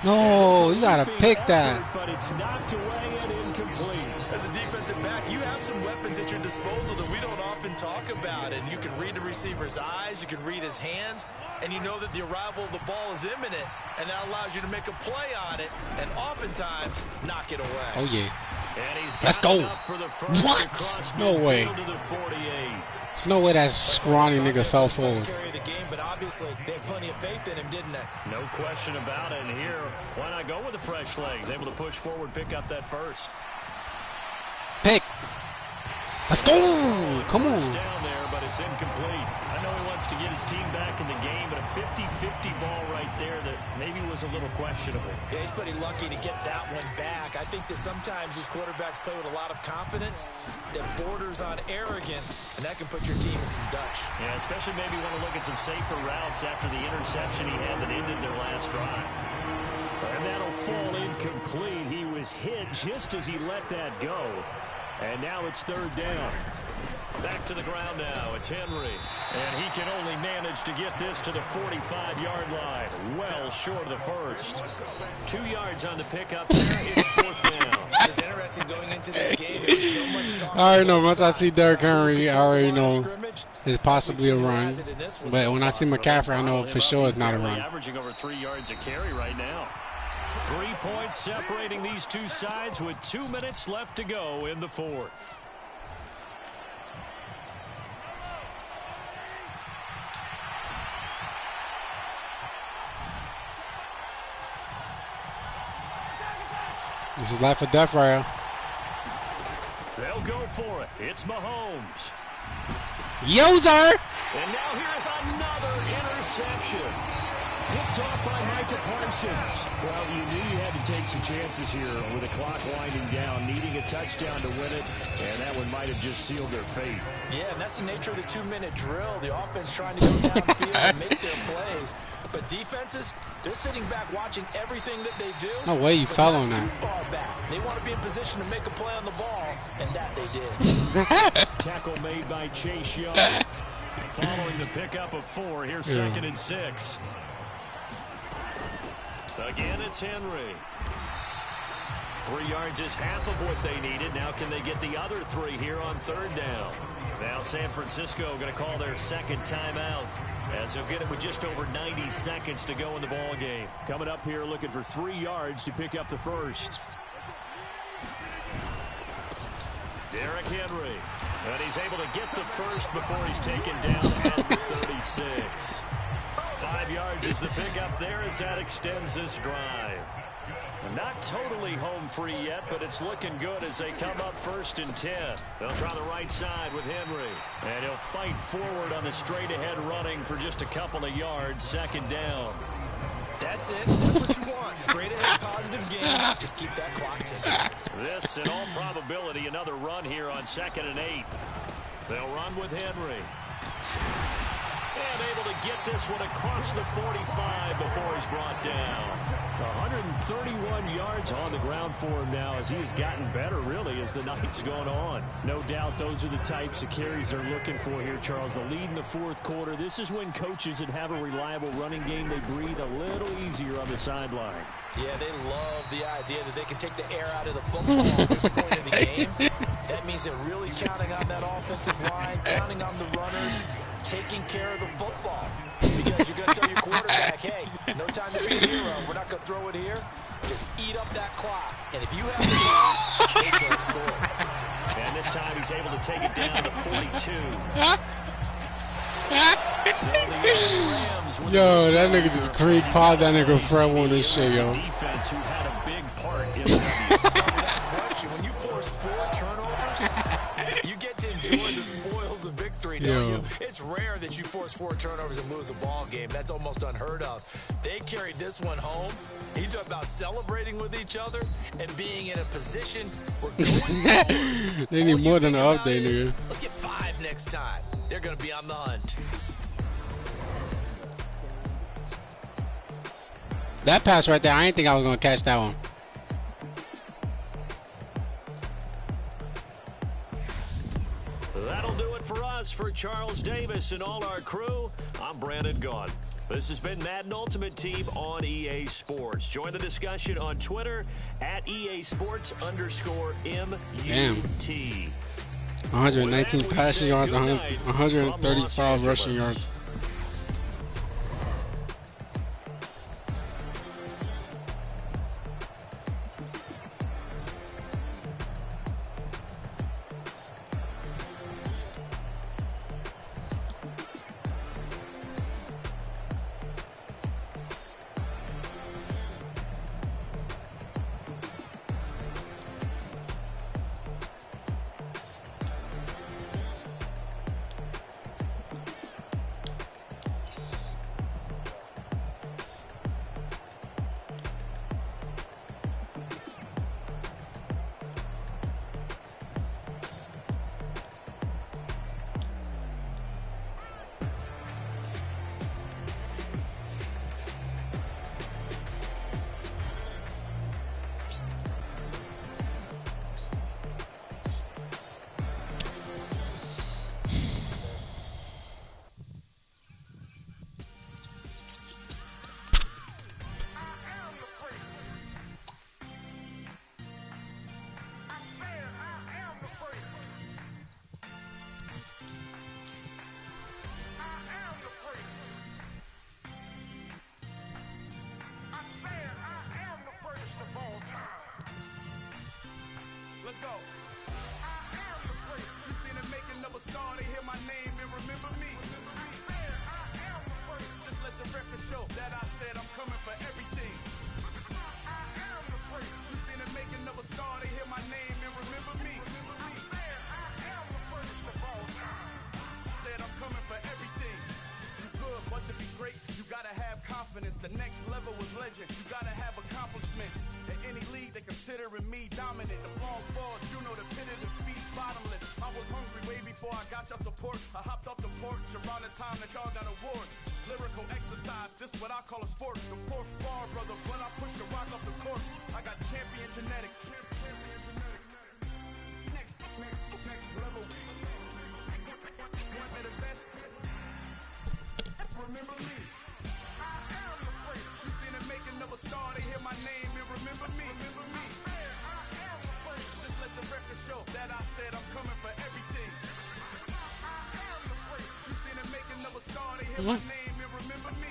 No, you gotta pick that. But it's knocked away and incomplete. As a defensive back, you have some weapons at your disposal that we don't often talk about. And you can read the receiver's eyes, you can read his hands, and you know that the arrival of the ball is imminent, and that allows you to make a play on it and oftentimes knock it away. Oh, yeah. And he's Let's go. What? No way. There's no way that scrawny nigga fell forward. Carry the game, but obviously they had plenty of faith in him, didn't they? No question about it. And here, why not go with the fresh legs? Able to push forward, pick up that first. Pick. Let's go. Come on. Down there, but it's incomplete. I know he wants to get his team back in the game, but a 50-50 ball right there that maybe was a little questionable. Yeah, he's pretty lucky to get that one back. I think that sometimes these quarterbacks play with a lot of confidence that borders on arrogance, and that can put your team in some Dutch. Yeah, especially maybe want to look at some safer routes after the interception he had that ended their last drive. And that'll fall incomplete. He was hit just as he let that go. And now it's third down. Back to the ground now. It's Henry. And he can only manage to get this to the 45-yard line. Well short of the first. 2 yards on the pickup there. It's fourth down. It's interesting going into this game. There was so much talk. I already know. Once I see Derrick Henry, I already know it's possibly a run. But when I see McCaffrey, I know for sure it's not a run. Averaging over 3 yards a carry right now. 3 points separating these two sides with 2 minutes left to go in the fourth. This is life or death right here. They'll go for it. It's Mahomes. Yozer! And now here's another interception. Picked off by Micah Parsons. Well, you knew you had to take some chances here with the clock winding down, needing a touchdown to win it, and that one might have just sealed their fate. Yeah, and that's the nature of the 2-minute drill. The offense trying to go downfield and make their plays. But defenses, they're sitting back watching everything that they do. No way you fell on that. Too far back. They want to be in position to make a play on the ball, and that they did. Tackle made by Chase Young. Following the pickup of 4, here's 2nd and 6. Again, it's Henry. 3 yards is half of what they needed. Now can they get the other 3 here on third down? Now San Francisco going to call their second timeout, as they'll get it with just over 90 seconds to go in the ball game. Coming up here looking for 3 yards to pick up the first. Derrick Henry. And he's able to get the first before he's taken down at the 36. 5 yards is the pickup there as that extends this drive. Not totally home free yet, but it's looking good as they come up 1st and 10. They'll try the right side with Henry. And he'll fight forward on the straight ahead running for just a couple of yards. 2nd down. That's it. That's what you want. Straight ahead positive game. Just keep that clock ticking. This, in all probability, another run here on 2nd and 8. They'll run with Henry. And able to get this one across the 45 before he's brought down. 131 yards on the ground for him now as he has gotten better, really, as the night's gone on. No doubt those are the types of carries they're looking for here, Charles. The lead in the fourth quarter. This is when coaches that have a reliable running game, they breathe a little easier on the sideline. Yeah, they love the idea that they can take the air out of the football at this point in the game. That means they're really counting on that offensive line, counting on the runners, taking care of the football. Because you're going to tell your quarterback, hey, no time to be a hero. We're not going to throw it here. Just eat up that clock. And if you have the ball, they can't score. And this time he's able to take it down to 42. Yo, that nigga just Creed paused that nigga front on this shit, yo. Defense who had a big part in the question. When you force 4 turnovers, you get to enjoy the spoils of victory. victory, don't you? It's rare that you force 4 turnovers and lose a ball game. That's almost unheard of. They carried this one home. He talked about celebrating with each other and being in a position where going forward, they need more than an update, nigga. Let's get 5 next time. They're going to be on the hunt. That pass right there, I didn't think I was going to catch that one. That'll do it for us. For Charles Davis and all our crew, I'm Brandon Gaughan. This has been Madden Ultimate Team on EA Sports. Join the discussion on Twitter at EA Sports_MUT. Damn. 119 passing yards, 135 rushing yards. Let's go. You seen the making of a star, they hear my name and remember me. Just let the record show that I said I'm coming for everything. You seen the making of a star, they hear my name and remember me. Said I'm coming for everything. You good, but to be great, you gotta have confidence. The next level was legend. You gotta have accomplishments. In any league, they considering me dominant. The long falls, you know the pit of defeat, bottomless. I was hungry way before I got your support. I hopped off the porch around the time that y'all got awards. Lyrical exercise, this what I call a sport. The 4th bar, brother, when I push the rock off the court. I got champion genetics. Next level. One of the best. Remember me. You seen the making of a star, they hear my name and remember me. Just let the record show that I said I'm coming for everything. You seen the making of a star, they hear my name and remember me.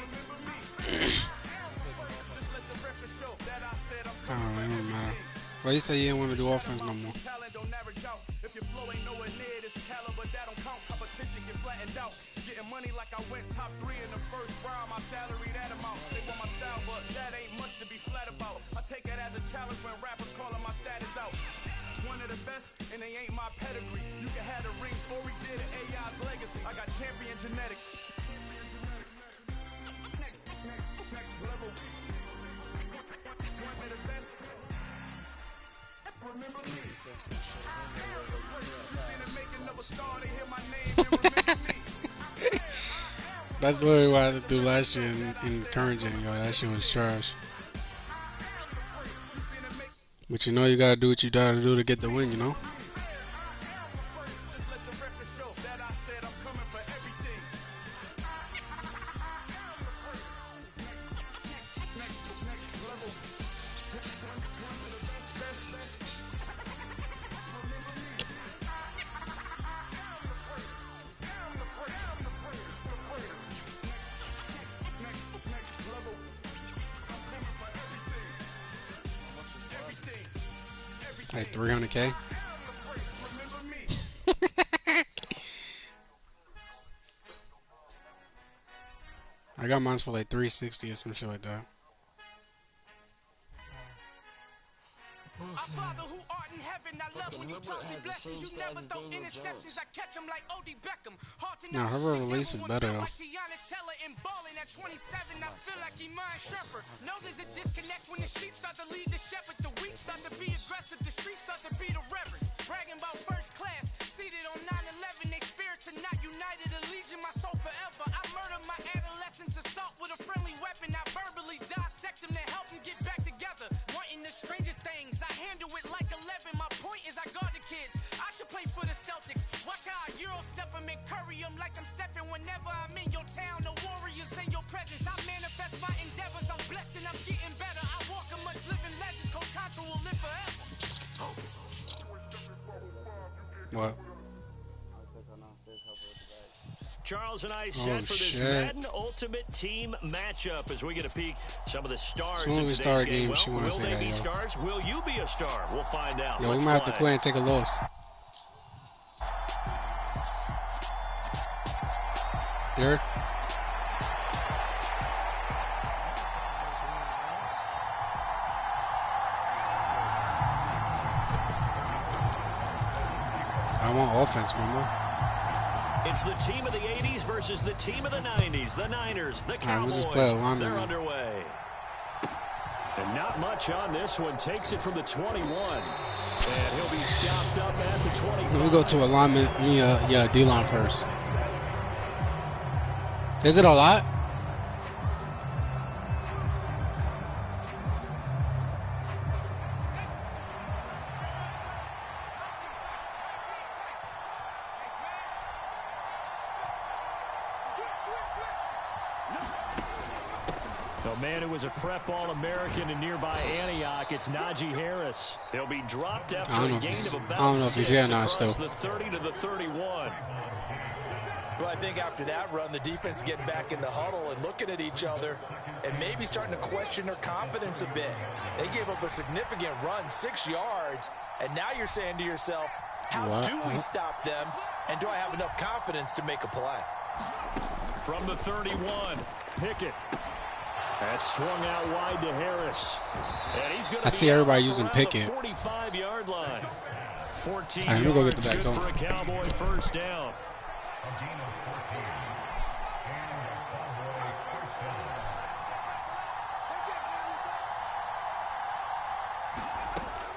Just let the record show that I said I'm coming for everything. Well, you say you didn't want to do offense no more. Talent don't average out. If your flow ain't nowhere near this caliber, that don't count. Competition get flattened out. Getting money like I went top 3 in the first round. My salary that amount. They want my style, but that ain't much to be flat about. I take it as a challenge when rappers calling my status out. One of the best, and they ain't my pedigree. You can have the rings, or we did it. AI's legacy. I got champion genetics. Next level. One of the best. Remember me. You seen the making of a star, they hear my name and remember me. That's literally what I had to do last year in current gen, yo. That shit was trash. But you know you gotta do what you gotta do to get the win, you know? Just let the record show that I said I'm coming for everything. Next level. One of the best. Remember me. Next level. I'm coming for everything. Everything. Like 300K? Remember me. I got mine for like 360 or some shit like that. Our Father who art in heaven, I love when you You toss me blessings, you never throw interceptions. I catch them like O.D. Beckham. Hard to Nah, her release is better though. like Tiana Teller and balling at 27. I feel like Iman Shumpert. No, there's a disconnect when the sheep start to lead the shepherd. The weak start to be aggressive. The streets start to be the reverend. Bragging about first class. Seated on 9/11. They spirits are not united. A legion, my soul forever. I murder my adolescence. Assault with a friendly weapon. I verbally dissect them to help them get back together. Wanting the stranger things. I handle it like 11. My point is I guard the kids. I should play for the Celtics. Watch how I Euro step them and curry them like I'm stepping. Whenever I'm in your town, the Warriors in your presence. I manifest my endeavors. I'm blessed and I'm getting better. I walk amongst living legends. Coach Contra will live forever. What? Charles and I set for this Madden Ultimate Team matchup as we get a peek some of the stars in today's game. Well, will they be stars? Will you be a star? We'll find out. Yo, we might have to play and take a loss. Here. I want offense, remember? It's the team of the 80s versus the team of the 90s. The Niners, the Cowboys, they're underway. And not much on this one. Takes it from the 21. And he'll be stopped up at the 25. Let me go to alignment. Yeah, D-line first. Is it a lot? The man who was a prep All-American in nearby Antioch, it's Najee Harris. He'll be dropped after a gain of about 6 across the 30 to the 31. Well, I think after that run, the defense getting back in the huddle and looking at each other and maybe starting to question their confidence a bit. They gave up a significant run, 6 yards, and now you're saying to yourself, how do we stop them, and do I have enough confidence to make a play? From the 31, Pickett. That's swung out wide to Harris. And he's going to see everybody using Pickett. 45-yard line. 14 right, yards, go get the back good for a Cowboy first down.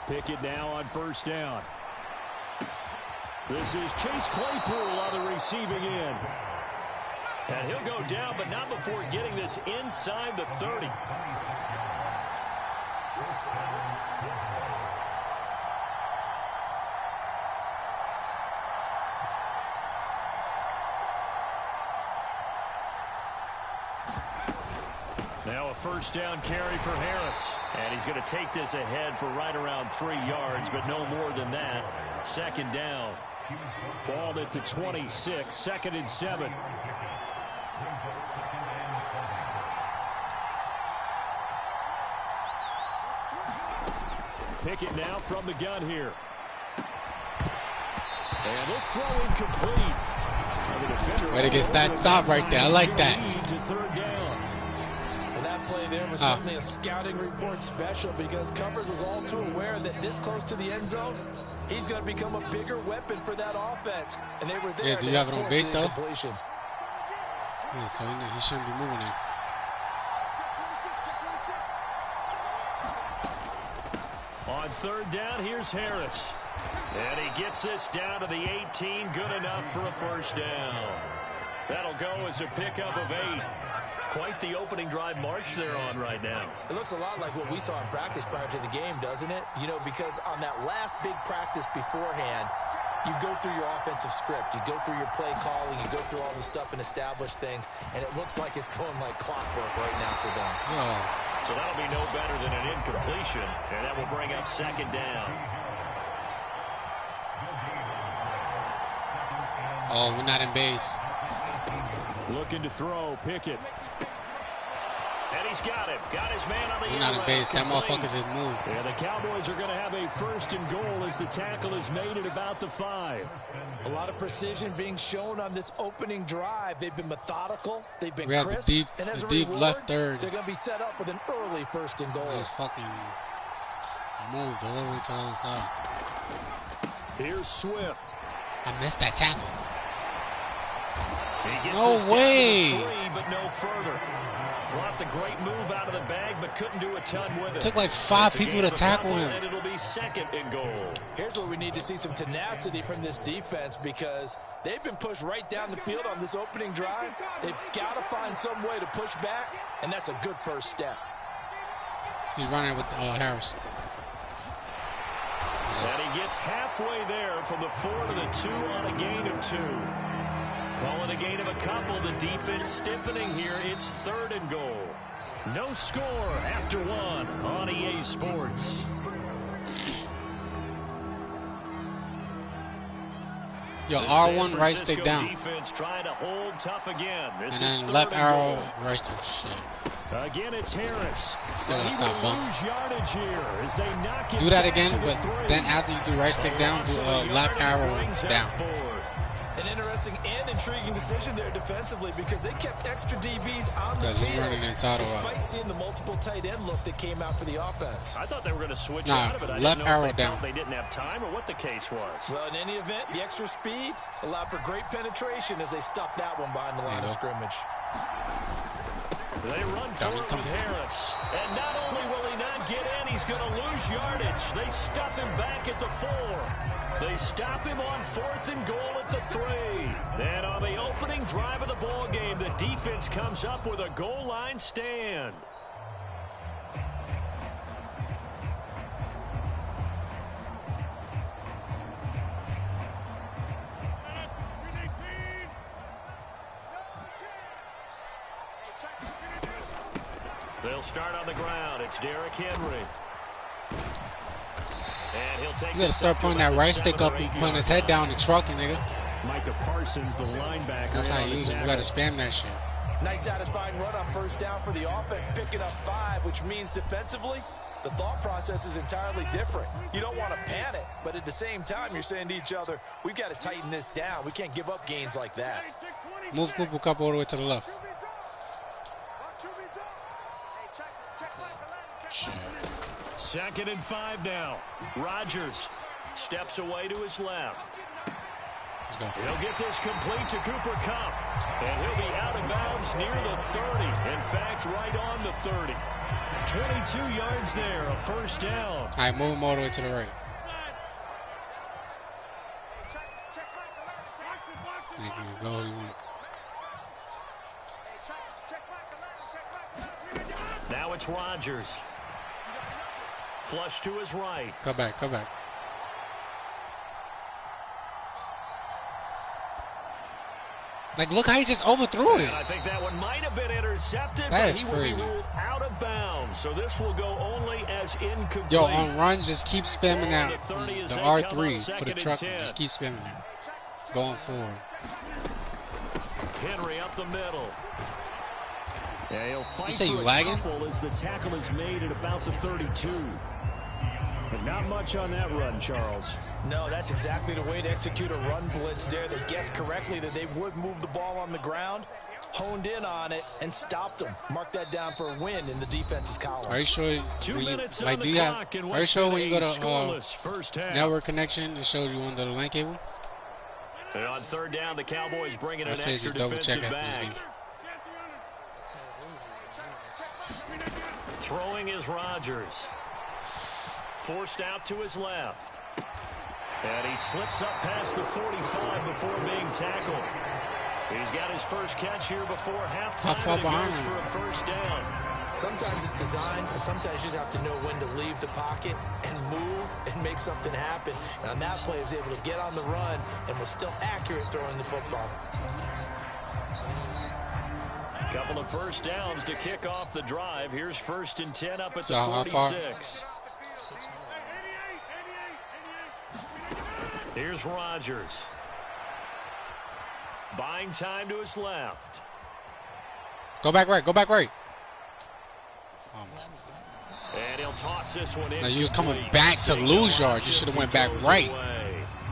Pickett now on first down. This is Chase Claypool on the receiving end. And he'll go down, but not before getting this inside the 30. Now a first down carry for Harris. And he's going to take this ahead for right around 3 yards, but no more than that. Second down. Ball at the 26, 2nd and 7. Pickett now from the gun here. And this throw incomplete. Way to get that stop right there. I like that. To third down. Well, that play there was certainly a scouting report special because Covers was all too aware that this close to the end zone, he's going to become a bigger weapon for that offense. And they were there. Yeah, do you have it on base, though? Yeah, so he shouldn't be moving it. On third down, here's Harris. And he gets this down to the 18. Good enough for a first down. That'll go as a pickup of 8. Quite the opening drive march they're on right now. It looks a lot like what we saw in practice prior to the game, doesn't it? You know, because on that last big practice beforehand, you go through your offensive script. You go through your play calling. You go through all the stuff and establish things. And it looks like it's going like clockwork right now for them. So that'll be no better than an incompletion. And that will bring up second down. Oh, we're not in base. Looking to throw, Pickett. And he's got it. Got his man on the We're not in base. That motherfucker's his move. Yeah, the Cowboys are going to have a first and goal as the tackle is made at about the 5. A lot of precision being shown on this opening drive. They've been methodical. They've been crisp. The and as a deep reward, left third. They're going to be set up with an early first and goal. Just fucking moved all the way to the other side. Here's Swift. I missed that tackle. He gets No this down to the way. 3, but no further. Brought the great move out of the bag, but couldn't do a ton with it. It took like 5 It's a people game to of a tackle couple, him. and it'll be 2nd and goal. Here's where we need to see some tenacity from this defense because they've been pushed right down the field on this opening drive. They've got to find some way to push back, and that's a good first step. He's running with Harris. And he gets halfway there from the 4 to the 2 on a gain of 2. Call it a gain of a couple. The defense stiffening here. It's 3rd and goal. No score after 1 on EA Sports. Yo, The R1 San right stick Francisco down. Defense trying to hold tough again. This And is then 3rd left and arrow, goal. right stick. Shit. Again, it's Harris. Still He gotta stop will bump. lose yardage here as they knock it Do that back again, to the but 3. then after you do right stick down, do left arrow down. An interesting and intriguing decision there defensively because they kept extra DBs on the Because he's field running inside of despite seeing the multiple tight end look that came out for the offense. I thought they were going to switch Nah, out of it. I left didn't know arrow if they down. felt they didn't have time or what the case was. Well, in any event, the extra speed allowed for great penetration as they stuffed that one behind the line of scrimmage. They run forward with Harris. And not only will he not get in, he's going to lose yardage. They stuff him back at the 4. They stop him on 4th and goal at the 3. Then on the opening drive of the ball game, the defense comes up with a goal line stand. They'll start on the ground. It's Derrick Henry. And he'll take You gotta start putting that right stick up and putting his head down and trucking, nigga. Micah Parsons, the linebacker. That's how you use it. You gotta spam that shit. Nice satisfying run on first down for the offense, picking up 5, which means defensively, the thought process is entirely different. You don't want to panic, but at the same time, you're saying to each other, we've got to tighten this down. We can't give up gains like that. Move Cooper Cup all the way to the left. Shit. 2nd and 5 now. Rodgers steps away to his left. Let's go. He'll get this complete to Cooper Kupp. And he'll be out of bounds near the 30. In fact, right on the 30. 22 yards there, a first down. All right, move him all the way to the right. Thank you. Go where you want. Now it's Rodgers. Flush to his right. Come back, come back. Like, look how he just overthrew it. And I think that one might have been intercepted, That but is he will crazy. be ruled out of bounds. So this will go only as incomplete. Yo, on run, just keep spamming that, The 30 as the they come R3 up for the 2nd and truck. 10. Just keep spamming it. Going forward. Henry up the middle. Yeah, he'll fight You say for you a lagging? couple as the tackle is made at about the 32. But not much on that run, Charles. No, that's exactly the way to execute a run blitz there. They guessed correctly that they would move the ball on the ground, honed in on it, and stopped them. Mark that down for a win in the defense's column. Are you sure? 2 minutes Like, on do the you have? clock, and Are you what's sure been when you a go to scoreless first half. network connection, it shows you on the LAN cable? And on 3rd down, the Cowboys bringing I an say extra just double check defensive after this back. game. Throwing is Rodgers. Forced out to his left. And he slips up past the 45 before being tackled. He's got his first catch here before halftime. How far and it behind goes him? for a first down. Sometimes it's design, and sometimes you just have to know when to leave the pocket and move and make something happen. And on that play, he was able to get on the run and was still accurate throwing the football. Couple of first downs to kick off the drive. Here's 1st and 10 up at So the how far? 46. Here's Rodgers. Buying time to his left. Go back right. Go back right. And he'll toss this one in. Now you was coming back to lose yards. You should have went back right.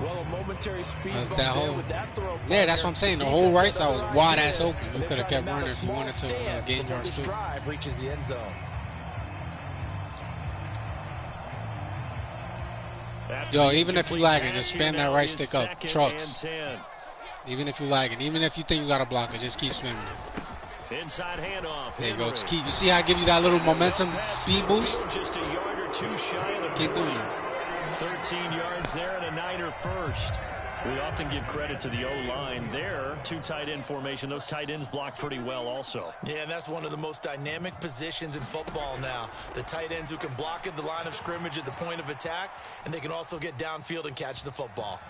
Well, a momentary speed bump That there whole, with that throw. yeah, that's what I'm saying. The whole right side was wide ass open. You They're could have trying kept to mount running a if you small wanted to stand gain before yards this too. drive reaches the end zone. Yo, even if you lagging, just spam that right stick up. Trucks. Even if you lagging, even if you think you got to block it, just keep spamming it. Inside handoff. There you go. Just keep. You see how I give you that little momentum speed boost? Just a yard or two shy of the Keep doing it. 13 yards there and a Niner first. We often give credit to the O-line there. Two tight end formation. Those tight ends block pretty well also. Yeah, and that's one of the most dynamic positions in football now. The tight ends who can block at the line of scrimmage at the point of attack, and they can also get downfield and catch the football.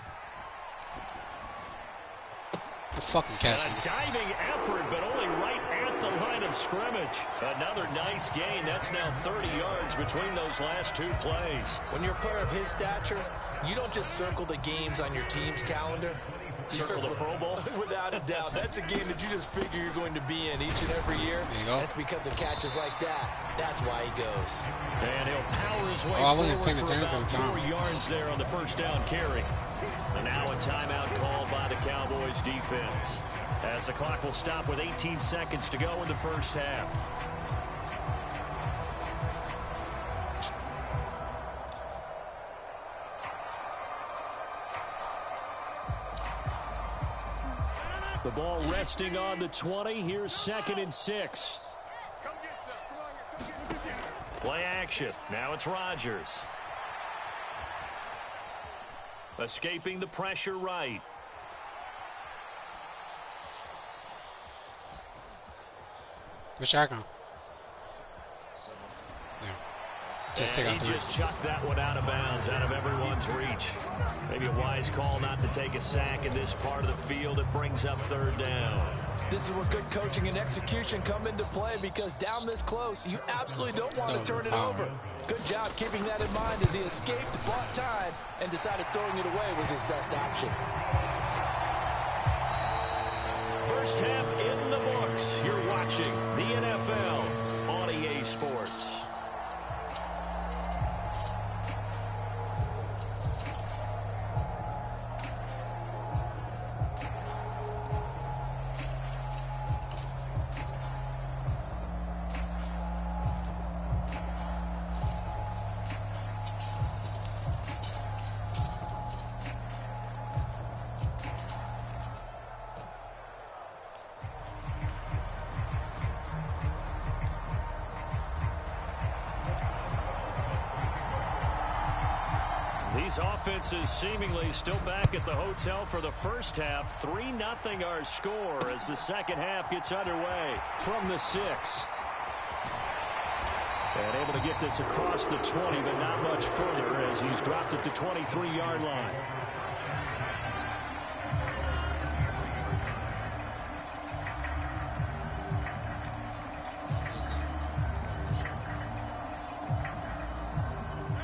The fucking catch. And a diving effort, but only right at the line of scrimmage. Another nice gain. That's now 30 yards between those last two plays. When you're a player of his stature, you don't just circle the games on your team's calendar. You circle the Pro Bowl? Without a doubt. That's a game that you just figure you're going to be in each and every year. There you go. That's because of catches like that. That's why he goes. And he'll power his way I wasn't forward paying for attention about to the 4 time. yards there on the first down carry. And now a timeout called by the Cowboys defense, as the clock will stop with 18 seconds to go in the first half. The ball resting on the 20. Here's 2nd and 6. Play action. Now it's Rodgers. Escaping the pressure right. Which shotgun? Yeah. Just take out the He just chucked that one out of bounds, out of everyone's reach. Maybe a wise call not to take a sack in this part of the field. It brings up 3rd down. This is where good coaching and execution come into play, because down this close, you absolutely don't want to turn it over. Good job keeping that in mind as he escaped, bought time, and decided throwing it away was his best option. First half in the books. You're watching the NFL on EA Sports. These offenses seemingly still back at the hotel for the first half. 3-0 our score as the second half gets underway from the 6. And able to get this across the 20, but not much further as he's dropped at the 23-yard line.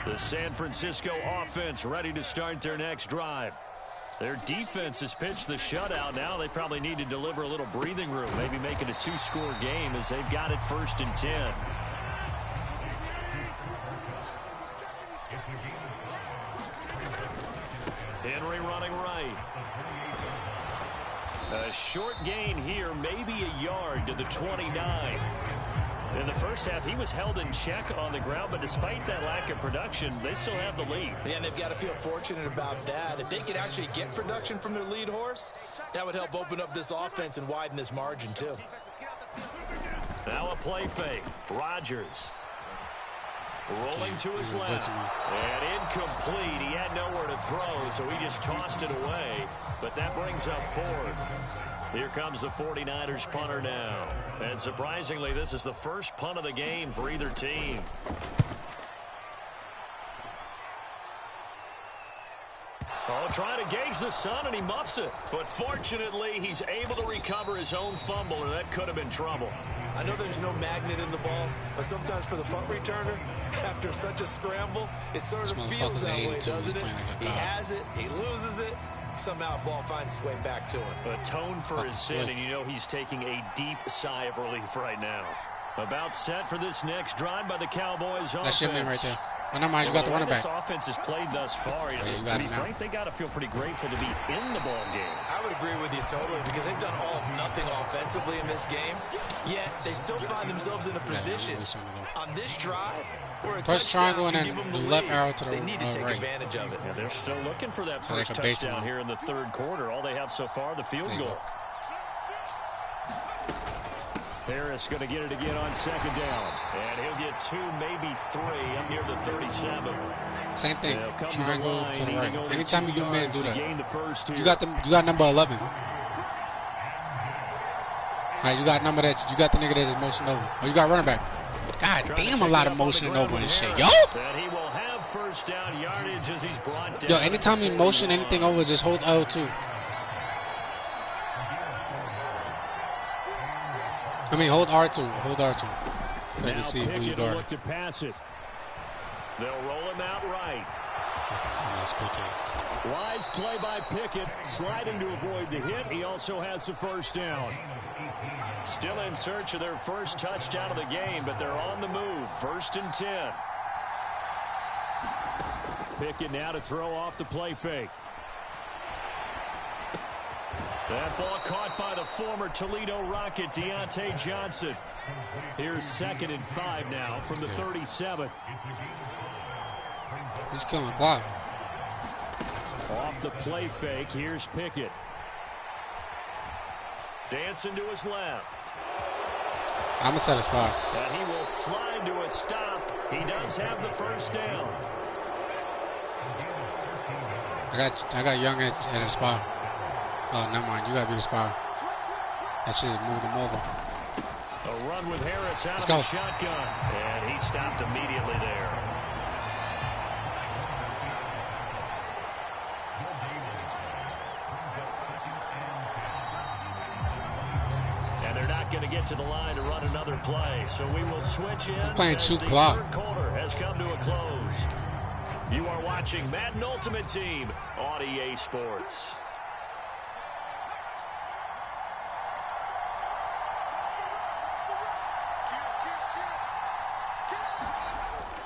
The San Francisco offense ready to start their next drive. Their defense has pitched the shutout. Now they probably need to deliver a little breathing room, maybe make it a 2-score game as they've got it 1st and 10. Henry running right. A short gain here, maybe a yard to the 29. In the first half, he was held in check on the ground, but despite that lack of production, they still have the lead. Yeah, and they've got to feel fortunate about that. If they could actually get production from their lead horse, that would help open up this offense and widen this margin, too. Now a play fake. Rodgers rolling to his left. And incomplete. He had nowhere to throw, so he just tossed it away. But that brings up 4th. Here comes the 49ers punter now. And surprisingly, this is the first punt of the game for either team. Oh, trying to gauge the sun, and he muffs it. But fortunately, he's able to recover his own fumble, or that could have been trouble. I know there's no magnet in the ball, but sometimes for the punt returner, after such a scramble, it sort of feels that way, doesn't it? He has it, he loses it. Somehow ball finds its way back to him. Atone for his sin, and you know he's taking a deep sigh of relief right now. About set for this next drive by the Cowboys offense. That's your man right there. Oh, never mind, you got the running back. This offense has played thus far. Yeah, you To got be it now. frank, they got to feel pretty grateful to be in the ball game. I would agree with you totally because they've done all of nothing offensively in this game, yet they still find themselves in a position on this drive where a First touchdown triangle and can then give them the the left lead. arrow to the They need to take right. advantage of it. Yeah, they're still looking for that So they first can base touchdown them here in the third quarter. All they have so far, the field There you goal. go. Harris going to get it again on second down. And he'll get 2, maybe 3 up near the 37. Same thing. They'll come Triangle line, to the needing right. only Anytime 2 you do man, yards do to that. gain the first here. You got number 11. All right, you got number that. You got the nigga that is motion over. Oh, you got running back. God damn, a lot of motioning over and shit, yo. And he will have first down yardage as he's brought down. Yo, anytime you motion anything over, just hold L2. I mean, hold R2. Hold R2. So you can see who you guard. Look to pass it. They'll roll him out right. That's Pickett. Wise play by Pickett, sliding to avoid the hit. He also has the first down. Still in search of their first touchdown of the game, but they're on the move. 1st and 10. Pickett now to throw off the play fake. That ball caught by the former Toledo Rocket, Deontay Johnson. Here's 2nd and 5 now from the 37. He's killing the clock. Off the play fake, here's Pickett. Dancing to his left. I'm going to set a spot. And he will slide to a stop. He does have the first down. I got Young at a spot. Oh, never mind. You got to be the spot. That shit moved him over. A run with Harris out Let's of go. the shotgun. And he stopped immediately there. And they're not going to get to the line to run another play. So we will switch in. He's playing as 2 the clock. third quarter has come to a close. You are watching Madden Ultimate Team on EA Sports.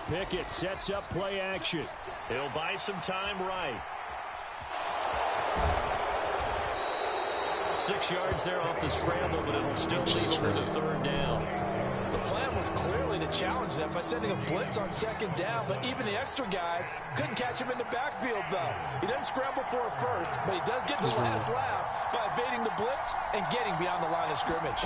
Pickett sets up play action. He'll buy some time right. 6 yards there off the scramble, but it'll still leave him with a third down. The plan was clearly to challenge them by sending a blitz on second down, but even the extra guys couldn't catch him in the backfield, though. He doesn't scramble for a first, but he does get the last laugh by evading the blitz and getting beyond the line of scrimmage.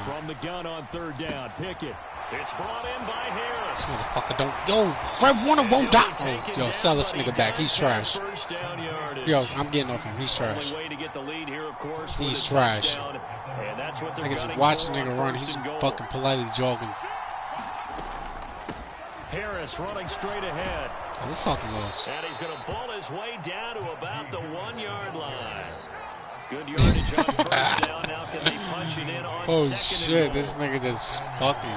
From the gun on third down, Pickett. It's brought in by Harris. This motherfucker don't. Yo, Fred Warner won't die. Oh, yo, sell this nigga back. He's trash. Yo, I'm getting off him. He's trash. He's trash. I can just watch a nigga run. He's fucking politely jogging. Harris running straight ahead. Oh, we fucking lost. And he's going to bull his way down to about the 1-yard line. Good yardage on first down. Now can they punch it in on Oh second shit, and this nigga just fucking.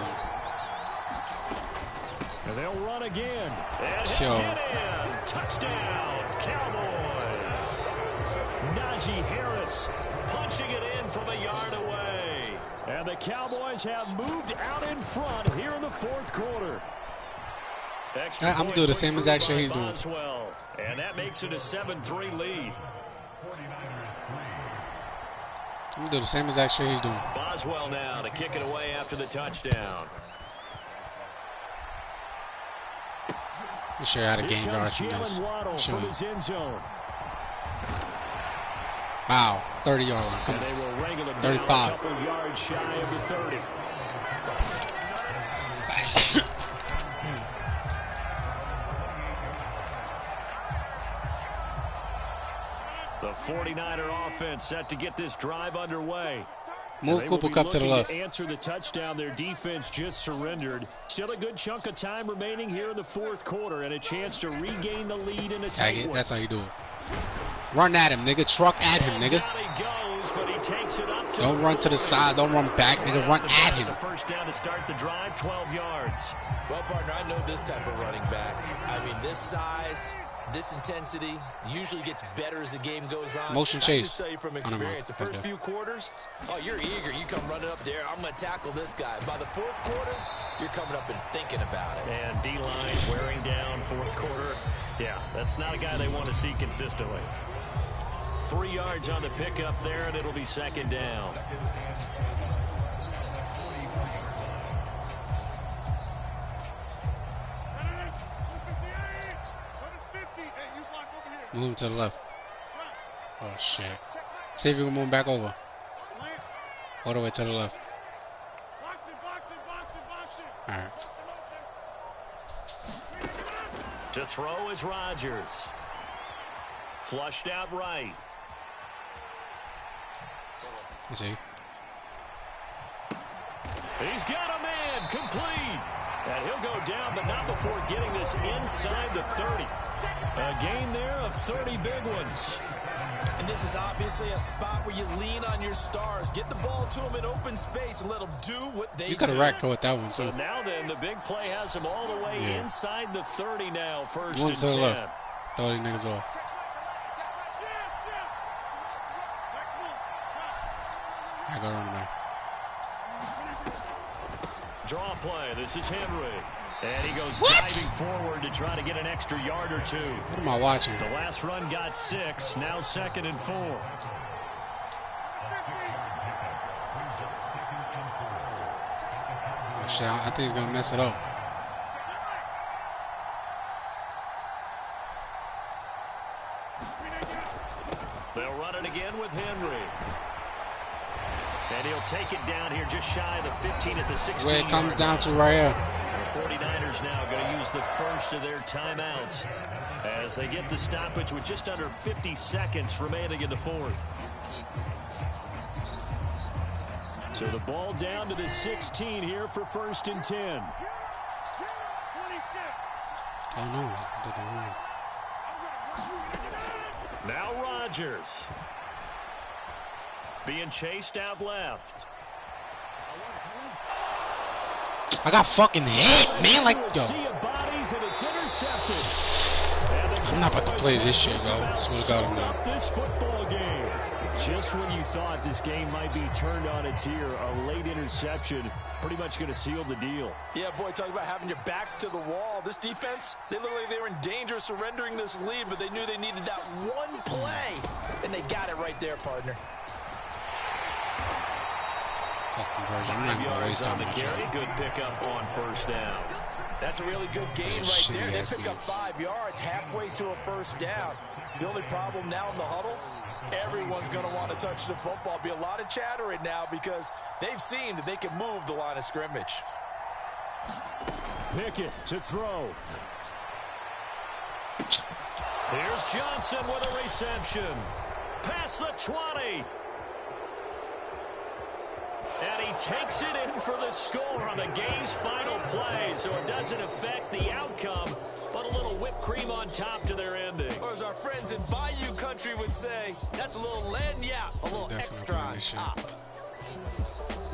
And they'll run again. And Yo. he'll get in. Touchdown, Cowboys. Najee Harris punching it in from a yard away. And the Cowboys have moved out in front here in the fourth quarter. I'm gonna do the same exact shit he's doing. Boswell. And that makes it a 7-3 lead. I'm gonna do the same exact shit he's doing. Boswell now to kick it away after the touchdown. I'm sure how to gain Here yards comes from this. Jalen Waddle Show from you. his end zone. Wow, 30-yard line. Come And they on. will wrangle him 35. down a couple yards shy of the 30. The 49er offense set to get this drive underway. Move Cooper Kupp to the left. To answer the touchdown, their defense just surrendered. Still a good chunk of time remaining here in the fourth quarter and a chance to regain the lead in a Tag tight it. one. That's how you do it. Run at him, nigga. Truck at him, nigga. Down he goes, but he takes it up to Don't run to the side. Don't run back, nigga. Run at It's him. a first down to start the drive, 12 yards. Well, partner, I know this type of running back. I mean, this size, This intensity usually gets better as the game goes on. Motion I chase. just tell you from experience, the first few quarters, oh, you're eager. You come running up there. I'm going to tackle this guy. By the fourth quarter, you're coming up and thinking about it. And D-line wearing down fourth quarter. Yeah, that's not a guy they want to see consistently. 3 yards on the pickup there, and it'll be second down. Move to the left. Oh, shit. See if you can move back over. All the way to the left. All right. To throw is Rodgers. Flushed out right. You see? He's got a man complete. And he'll go down, but not before getting this inside the 30. A gain there of 30 big ones. And this is obviously a spot where you lean on your stars. Get the ball to them in open space and let them do what they do. You could have racked with that one, too. So now then, the big play has him all the way inside the 30 now. First Move and to the 10. left. Throw these niggas off. I got on there. Draw play. This is Henry. And he goes diving forward to try to get an extra yard or two. What am I watching? The last run got 6. Now 2nd and 4. Oh, shit. I think he's going to mess it up. They'll run it again with Henry. And he'll take it down here just shy of the 15 at the 16. Where it comes down to right here. The 49ers now going to use the first of their timeouts as they get the stoppage with just under 50 seconds remaining in the fourth. So the ball down to the 16 here for 1st and 10. Oh, no. Did the wrong. Now Rodgers. Being chased out left. I got fucking hit, man. Like, yo. I'm not about to play this shit, yo. I swear to God, I'm not. This football game. Just when you thought this game might be turned on its ear, a late interception pretty much going to seal the deal. Yeah, boy, talking about having your backs to the wall. This defense, they look like they were in danger of surrendering this lead, but they knew they needed that one play, and they got it right there, partner. I'm not going to waste time on carry. Good pickup on 1st down. That's a really good gain right there. They pick up 5 yards halfway to a 1st down. The only problem now in the huddle, everyone's going to want to touch the football. Be a lot of chatter right now because they've seen that they can move the line of scrimmage. Pickett to throw. Here's Johnson with a reception. Past the 20. And he takes it in for the score on the game's final play, so it doesn't affect the outcome, but a little whipped cream on top to their ending. Or as our friends in Bayou Country would say, that's a little lagniappe, a little extra on top.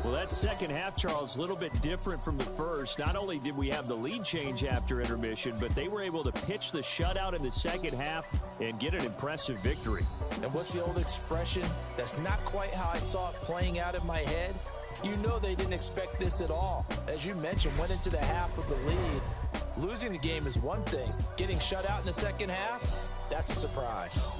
Well, that second half, Charles, a little bit different from the first. Not only did we have the lead change after intermission, but they were able to pitch the shutout in the second half and get an impressive victory. And what's the old expression? That's not quite how I saw it playing out in my head. You know they didn't expect this at all. As you mentioned, went into the half with the lead. Losing the game is one thing. Getting shut out in the second half, that's a surprise.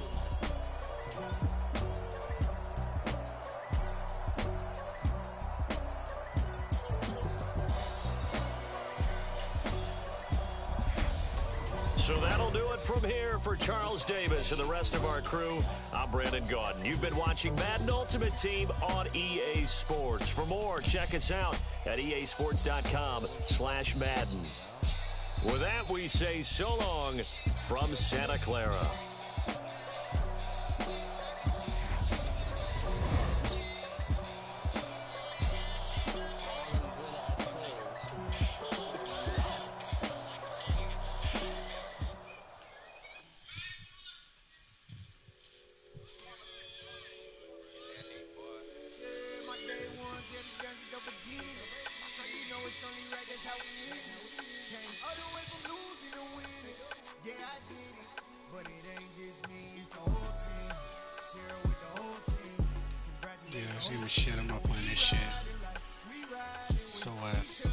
So that'll do it from here for Charles Davis and the rest of our crew. I'm Brandon Gaudin. You've been watching Madden Ultimate Team on EA Sports. For more, check us out at easports.com/Madden. With that, we say so long from Santa Clara. All the way from losing to winning. Yeah, I did it. Yeah, she was shit. I'm not playing this shit. So ass.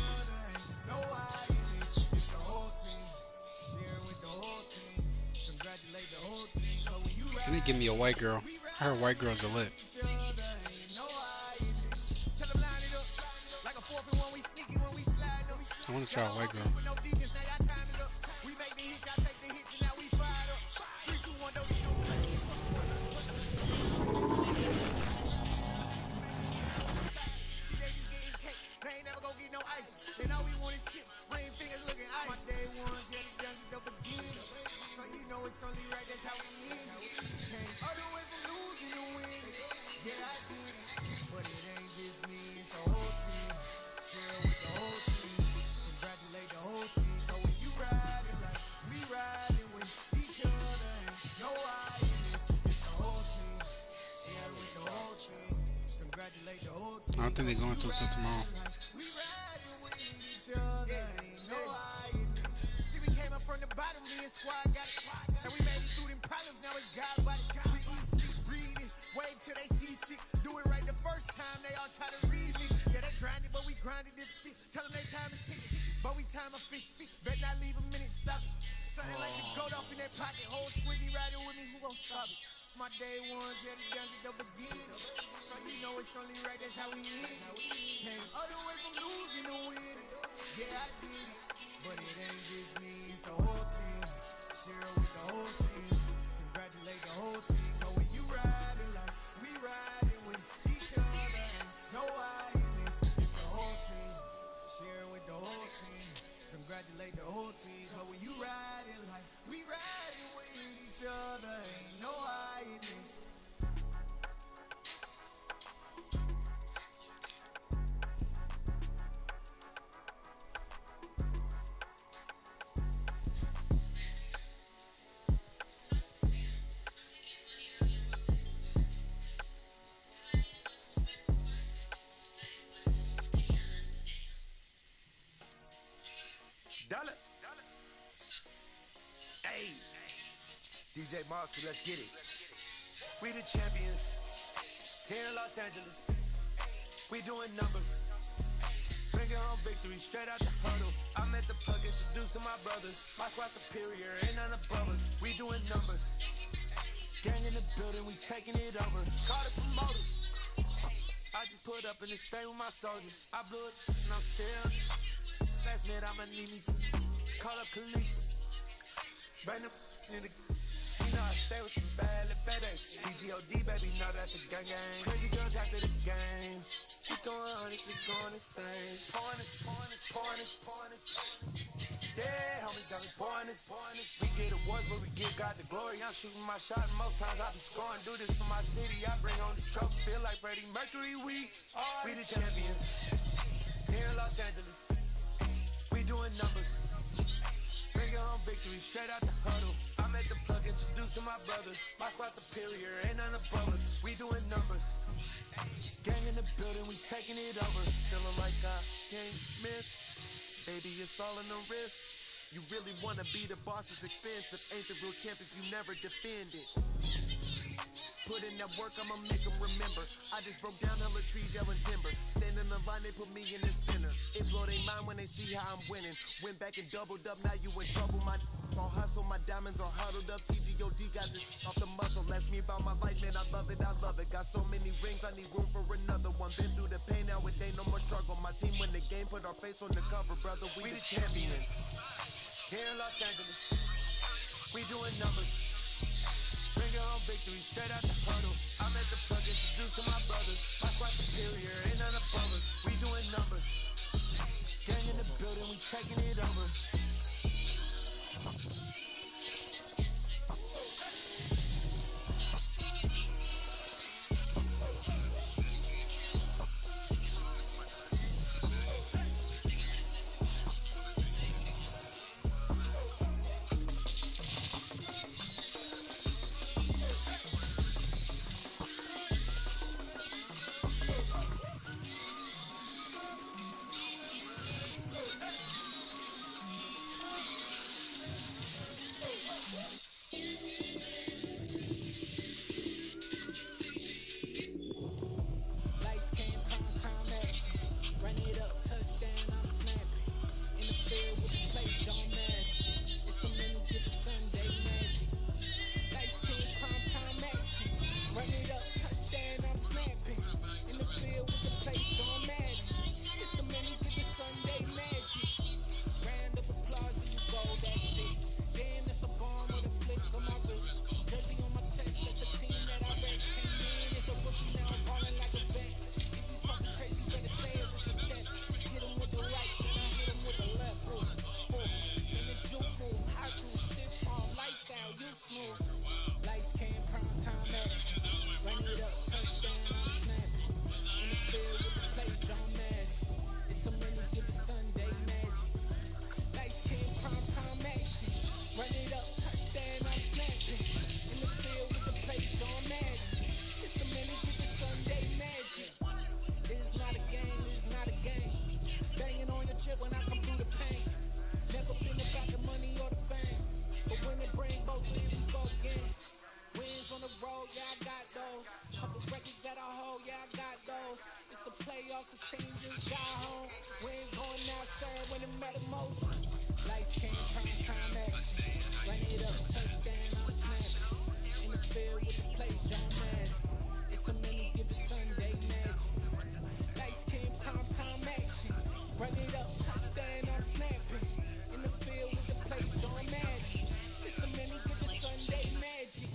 They need to give me a white girl. I heard white girls are lit. I want to try a white girl. I don't think they're going to until tomorrow. From the bottom, me and squad got it. And we made it through them problems, now it's God body. We eat, sleep, breathe this, wave till they see sick. Do it right the first time, they all try to remix. Yeah, they grinded, but we grinded it fit. Tell them their time is ticking, but we time a fish fit. Bet not leave a minute stop it. Something like the goat off in their pocket. Whole squizzy riding with me, who gon' stop it? My day ones, yeah, the dance at the beginning. So you know it's only right, that's how we end. Came all the way from losing to winning. Yeah, I did it. But it ain't just me, it's the whole team. Share it with the whole team. Congratulate the whole team. But when you riding like we riding with each other, and no hiding, it's the whole team. Share it with the whole team. Congratulate the whole team. But when you riding like we riding with each other, ain't no hiding. Dollar. Hey, DJ Moscow, let's get it. We the champions here in Los Angeles. We doing numbers. Bringing home victory straight out the huddle. I'm at the plug, introduced to my brothers. My squad superior, ain't none above us. We doing numbers. Gang in the building, we taking it over. Call the promoters. I just put up in this thing with my soldiers. I blew it and I'm still. Last minute I'ma need me some. Call up Khalifa. Bring them in the. You know I stay with some bad little baby. CGOD baby, know that's a gang gang. Crazy girls after the game. We going honest, we going insane. Pouring this. Yeah, homies got me pouring this. We get awards, but we give God the glory. I'm shooting my shot, and most times I be scoring. Do this for my city, I bring on the trophy. Feel like Freddie Mercury, we the champions. Here in Los Angeles, we doing numbers. Bringing home victory straight out the huddle. I'm at the plug, introduced to my brothers. My squad superior, ain't none above us. We doing numbers. Gang in the building, we taking it over. Feeling like I can't miss. Baby, it's all in the wrist. You really wanna be the boss, it's expensive. Ain't the real champ if you never defend it. Put in that work, I'ma make them remember. I just broke down hella trees, yelling timber. Stand in the line, they put me in the center. It blow they mind when they see how I'm winning. Went back and doubled up, now you in trouble. My on hustle, my diamonds are huddled up. TGOD got this off the muscle. Ask me about my life, man, I love it. Got so many rings, I need room for another one. Been through the pain, now it ain't no more struggle. My team win the game, put our face on the cover, brother. We the champions. Here in Los Angeles, we doing numbers. Bringing home victory straight out the huddle. I'm at the plug, introduced to my brothers. My squad superior, ain't none above us. We doing numbers. Gang in the building, we taking it over. Hustle team just got home. We ain't going outside when it matter most. Lights, cam, prime time action. Run it up, touchdown, I'm snapping. In the field with the plays, John Madden. It's a many given Sunday magic. Lights, cam, prime time action. Run it up, touchdown, I'm snapping. In the field with the plays, John Madden. It's a many given Sunday magic.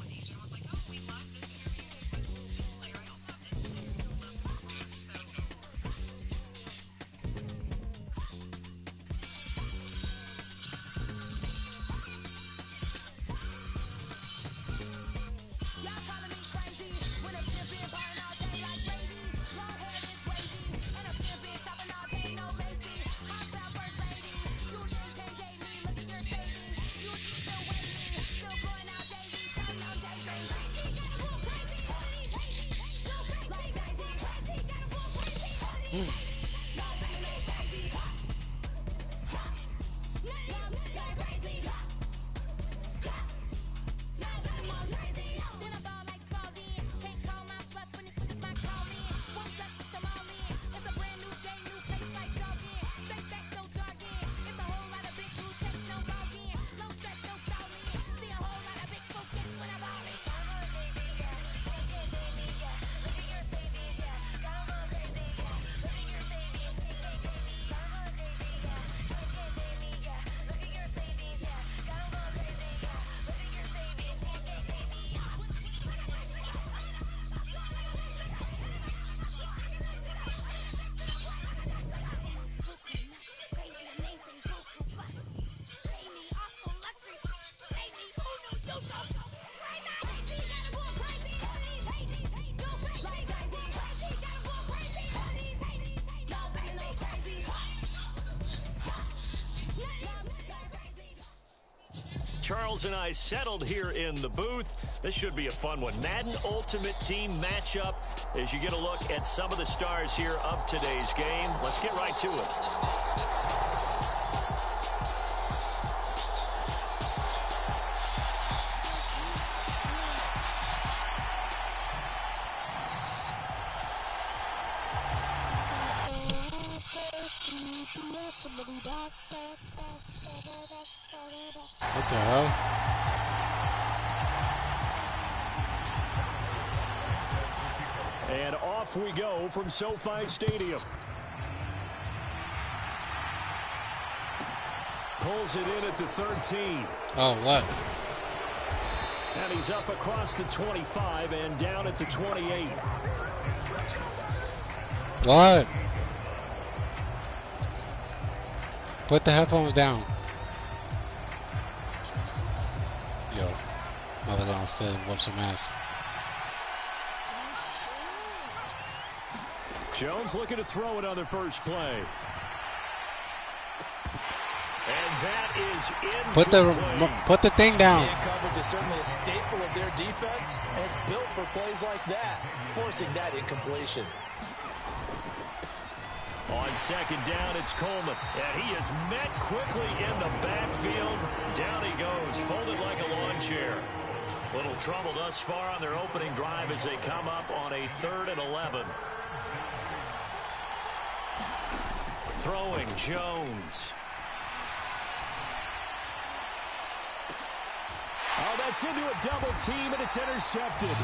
Charles and I settled here in the booth. This should be a fun one. Madden Ultimate Team matchup as you get a look at some of the stars here of today's game. Let's get right to it. What the hell? And off we go from SoFi Stadium. Pulls it in at the 13. Oh, what? And he's up across the 25 and down at the 28. What? Put the headphones down. Yo, mother gonna still whoop some ass. Jones looking to throw it on the first play. And that is put the thing down. Man coverage is certainly a staple of their defense, and it's built for plays like that, forcing that incompletion. On second down, it's Coleman. And he is met quickly in the backfield. Down he goes, folded like a lawn chair. Little trouble thus far on their opening drive as they come up on a 3rd and 11. Throwing Jones. Oh, that's into a double team, and it's intercepted.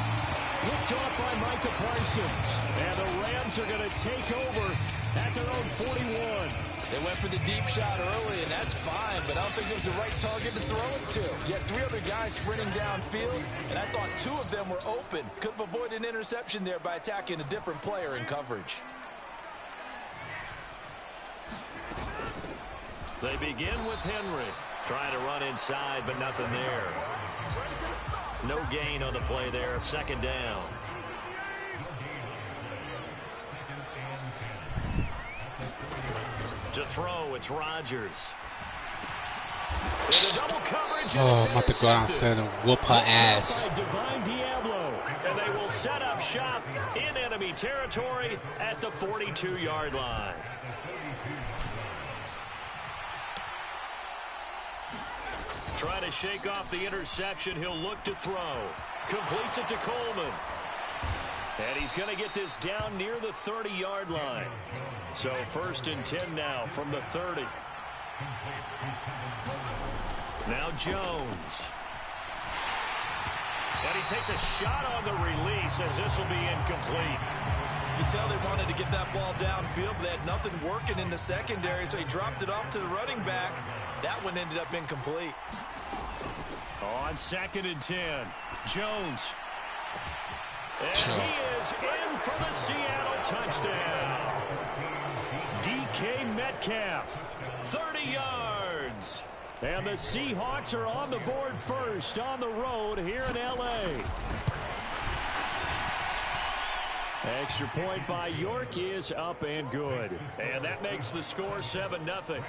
Picked off by Micah Parsons. And the Rams are going to take over at their own 41. They went for the deep shot early, and that's fine, but I don't think it was the right target to throw it to. You had 3 other guys sprinting downfield, and I thought 2 of them were open. Could have avoided an interception there by attacking a different player in coverage. They begin with Henry. Trying to run inside, but nothing there. No gain on the play there. Second down. To throw, it's Rodgers. With a double coverage, Oh, I'm about to go downstairs and whoop her ass. Divine Diablo. And they will set up shop in enemy territory at the 42-yard line. Trying to shake off the interception. He'll look to throw. Completes it to Coleman. And he's going to get this down near the 30-yard line. So 1st and 10 now from the 30. Now Jones. And he takes a shot on the release as this will be incomplete. You can tell they wanted to get that ball downfield, but they had nothing working in the secondary, so he dropped it off to the running back. That one ended up incomplete. On 2nd and 10, Jones. And he is in for the Seattle touchdown. DK Metcalf, 30 yards. And the Seahawks are on the board first on the road here in L.A. Extra point by York is up and good. And that makes the score 7-0.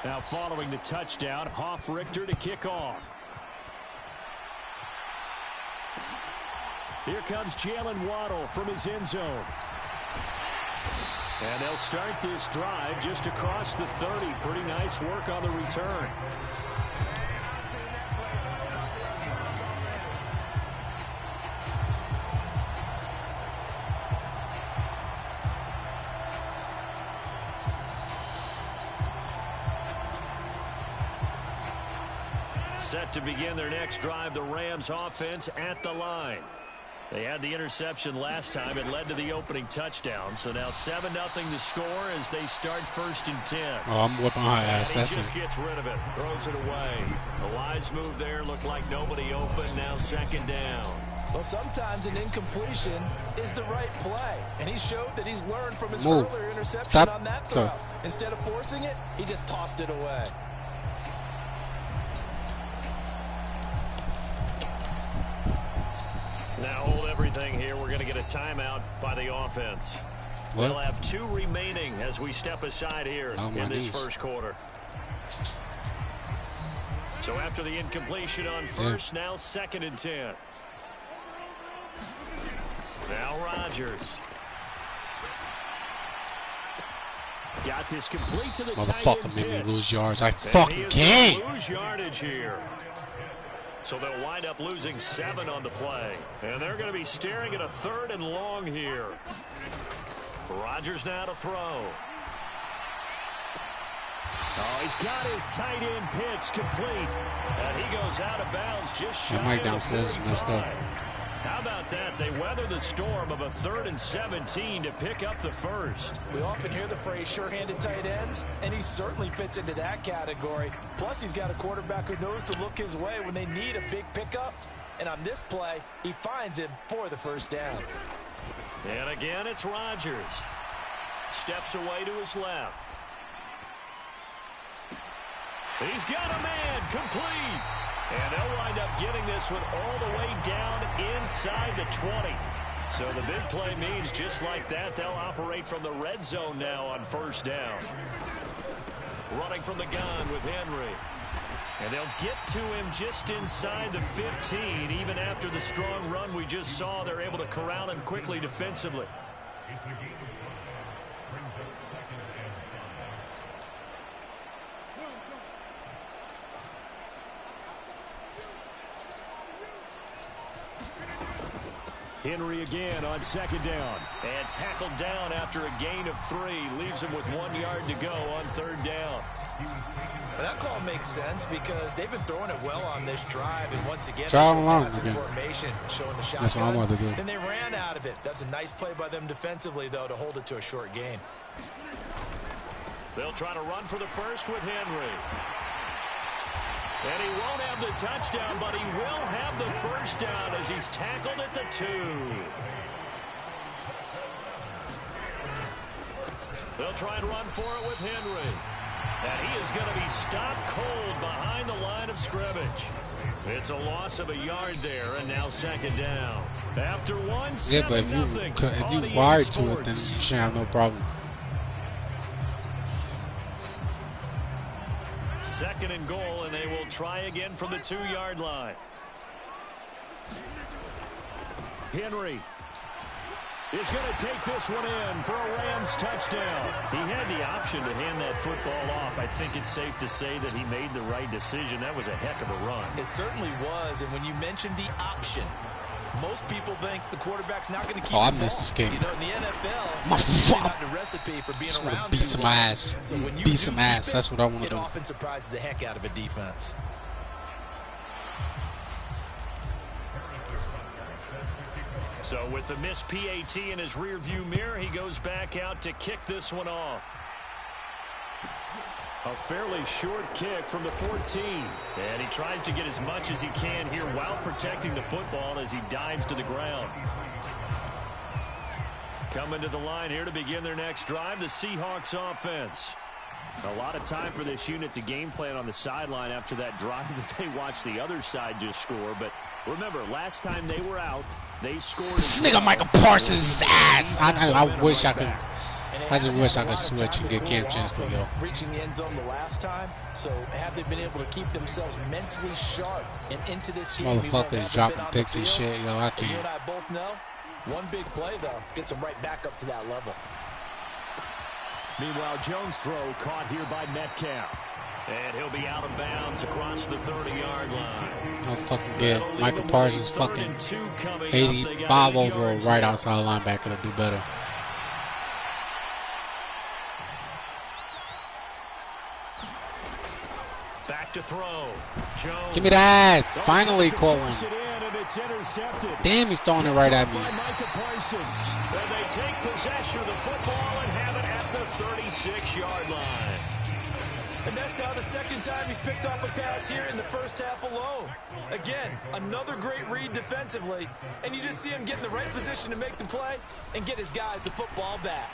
Now following the touchdown, Hoff-Richter to kick off. Here comes Jalen Waddle from his end zone. And they'll start this drive just across the 30. Pretty nice work on the return. Set to begin their next drive, the Rams offense at the line. They had the interception last time. It led to the opening touchdown. So now 7-0 the score as they start 1st and 10. Oh, I'm whipping her ass. And he just gets rid of it. Throws it away. The Lions move there. Looked like nobody open. Now 2nd down. Well, sometimes an incompletion is the right play. And he showed that he's learned from his earlier interception on that throw. Instead of forcing it, he just tossed it away. Now hold everything here. We're going to get a timeout by the offense. We'll have 2 remaining as we step aside here in this first quarter. So after the incompletion on first, now 2nd and 10. Now Rodgers. Got this complete to the tight end. Motherfucker made me lose yards. I fucking can't. Lose yardage here. So they'll wind up losing 7 on the play. And they're going to be staring at a 3rd and long here. Rodgers now to throw. Oh, he's got his tight end pitch complete. And he goes out of bounds just shy of Mike downstairs messed up. How about that? They weather the storm of a 3rd and 17 to pick up the first. We often hear the phrase sure-handed tight ends, and he certainly fits into that category. Plus, he's got a quarterback who knows to look his way when they need a big pickup. And on this play, he finds him for the first down. And again, it's Rodgers. Steps away to his left. He's got a man complete. And they'll wind up getting this one all the way down inside the 20. So the big play means just like that, they'll operate from the red zone now on 1st down. Running from the gun with Henry. And they'll get to him just inside the 15. Even after the strong run we just saw, they're able to corral him quickly defensively. Henry again on 2nd down. And tackled down after a gain of 3. Leaves him with 1 yard to go on 3rd down. Well, that call makes sense because they've been throwing it well on this drive. And once again, formation, showing the shotgun. That's what I wanted to do. Then they ran out of it. That's a nice play by them defensively, though, to hold it to a short gain. They'll try to run for the first with Henry. And he won't have the touchdown, but he will have the first down as he's tackled at the 2. They'll try and run for it with Henry. And he is going to be stopped cold behind the line of scrimmage. It's a loss of a yard there, and now 2nd down. After one, yeah, but if you wired to it, then you should have no problem. 2nd and goal, and they will try again from the 2-yard line. Henry. is going to take this one in for a Rams touchdown. He had the option to hand that football off. I think it's safe to say that he made the right decision. That was a heck of a run. It certainly was, and when you mentioned the option, most people think the quarterback's not going to keep I missed this game. You know, in the NFL, My that's fuck. not the recipe for being around Beat too some long. ass. So when you Beat do some keep ass. it, That's what I want to it do. often surprises the heck out of a defense. So with the missed PAT in his rearview mirror, he goes back out to kick this one off. A fairly short kick from the 14. And he tries to get as much as he can here while protecting the football as he dives to the ground. Coming to the line here to begin their next drive, the Seahawks offense. A lot of time for this unit to game plan on the sideline after that drive that they watched the other side just score. But remember, last time they were out, they scored. This nigga Michael Parsons' ass. I wish I could. I just wish I could switch and get Cam Chancellor, yo. Reaching the end zone the last time, so have they been able to keep themselves mentally sharp and into this game? Motherfuckers dropping picks and shit, yo. I You can't. and I both know, one big play, though, gets them right back up to that level. Meanwhile, Jones' throw caught here by Metcalf. And he'll be out of bounds across the 30-yard line. I'll fucking get Michael Parsons fucking 85 over right outside linebacker to do better. Back to throw. Jones. Give me that. Finally caught one. Force it in, and it's intercepted. Damn, he's throwing it right at me. By Micah Parsons. And they take possession of the football and have it at the 36-yard line. And that's now the second time he's picked off a pass here in the first half alone. Again, another great read defensively, and you just see him get in the right position to make the play and get his guys the football back.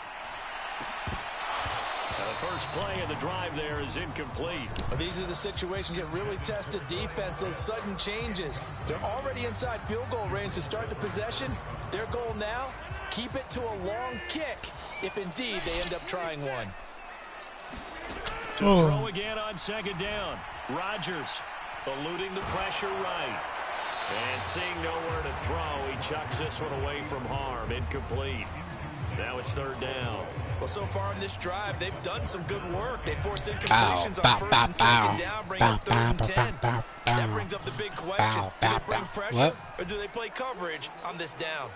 The first play of the drive there is incomplete. These are the situations that really test a defense, those sudden changes. They're already inside field goal range to start the possession. Their goal now, keep it to a long kick, if indeed they end up trying one. To throw again on second down. Rodgers eluding the pressure right. And seeing nowhere to throw, he chucks this one away from harm. Incomplete. Now it's third down. Well, so far in this drive, they've done some good work. They force incompletions on first and second down, bring up 3rd and 10. That brings up the big question. Do they bring pressure or do they play coverage on this down?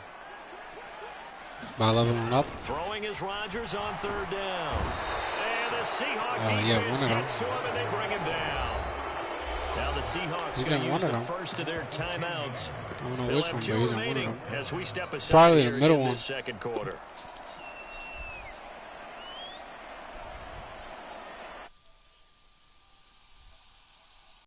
By leveling up. Throwing is Rodgers on 3rd down. And the Seahawks defense gets to him and they bring him down. Now the Seahawks going to use the first of their timeouts. I don't know which one, but he's in one of them. As we step aside probably the here middle in one. this second quarter.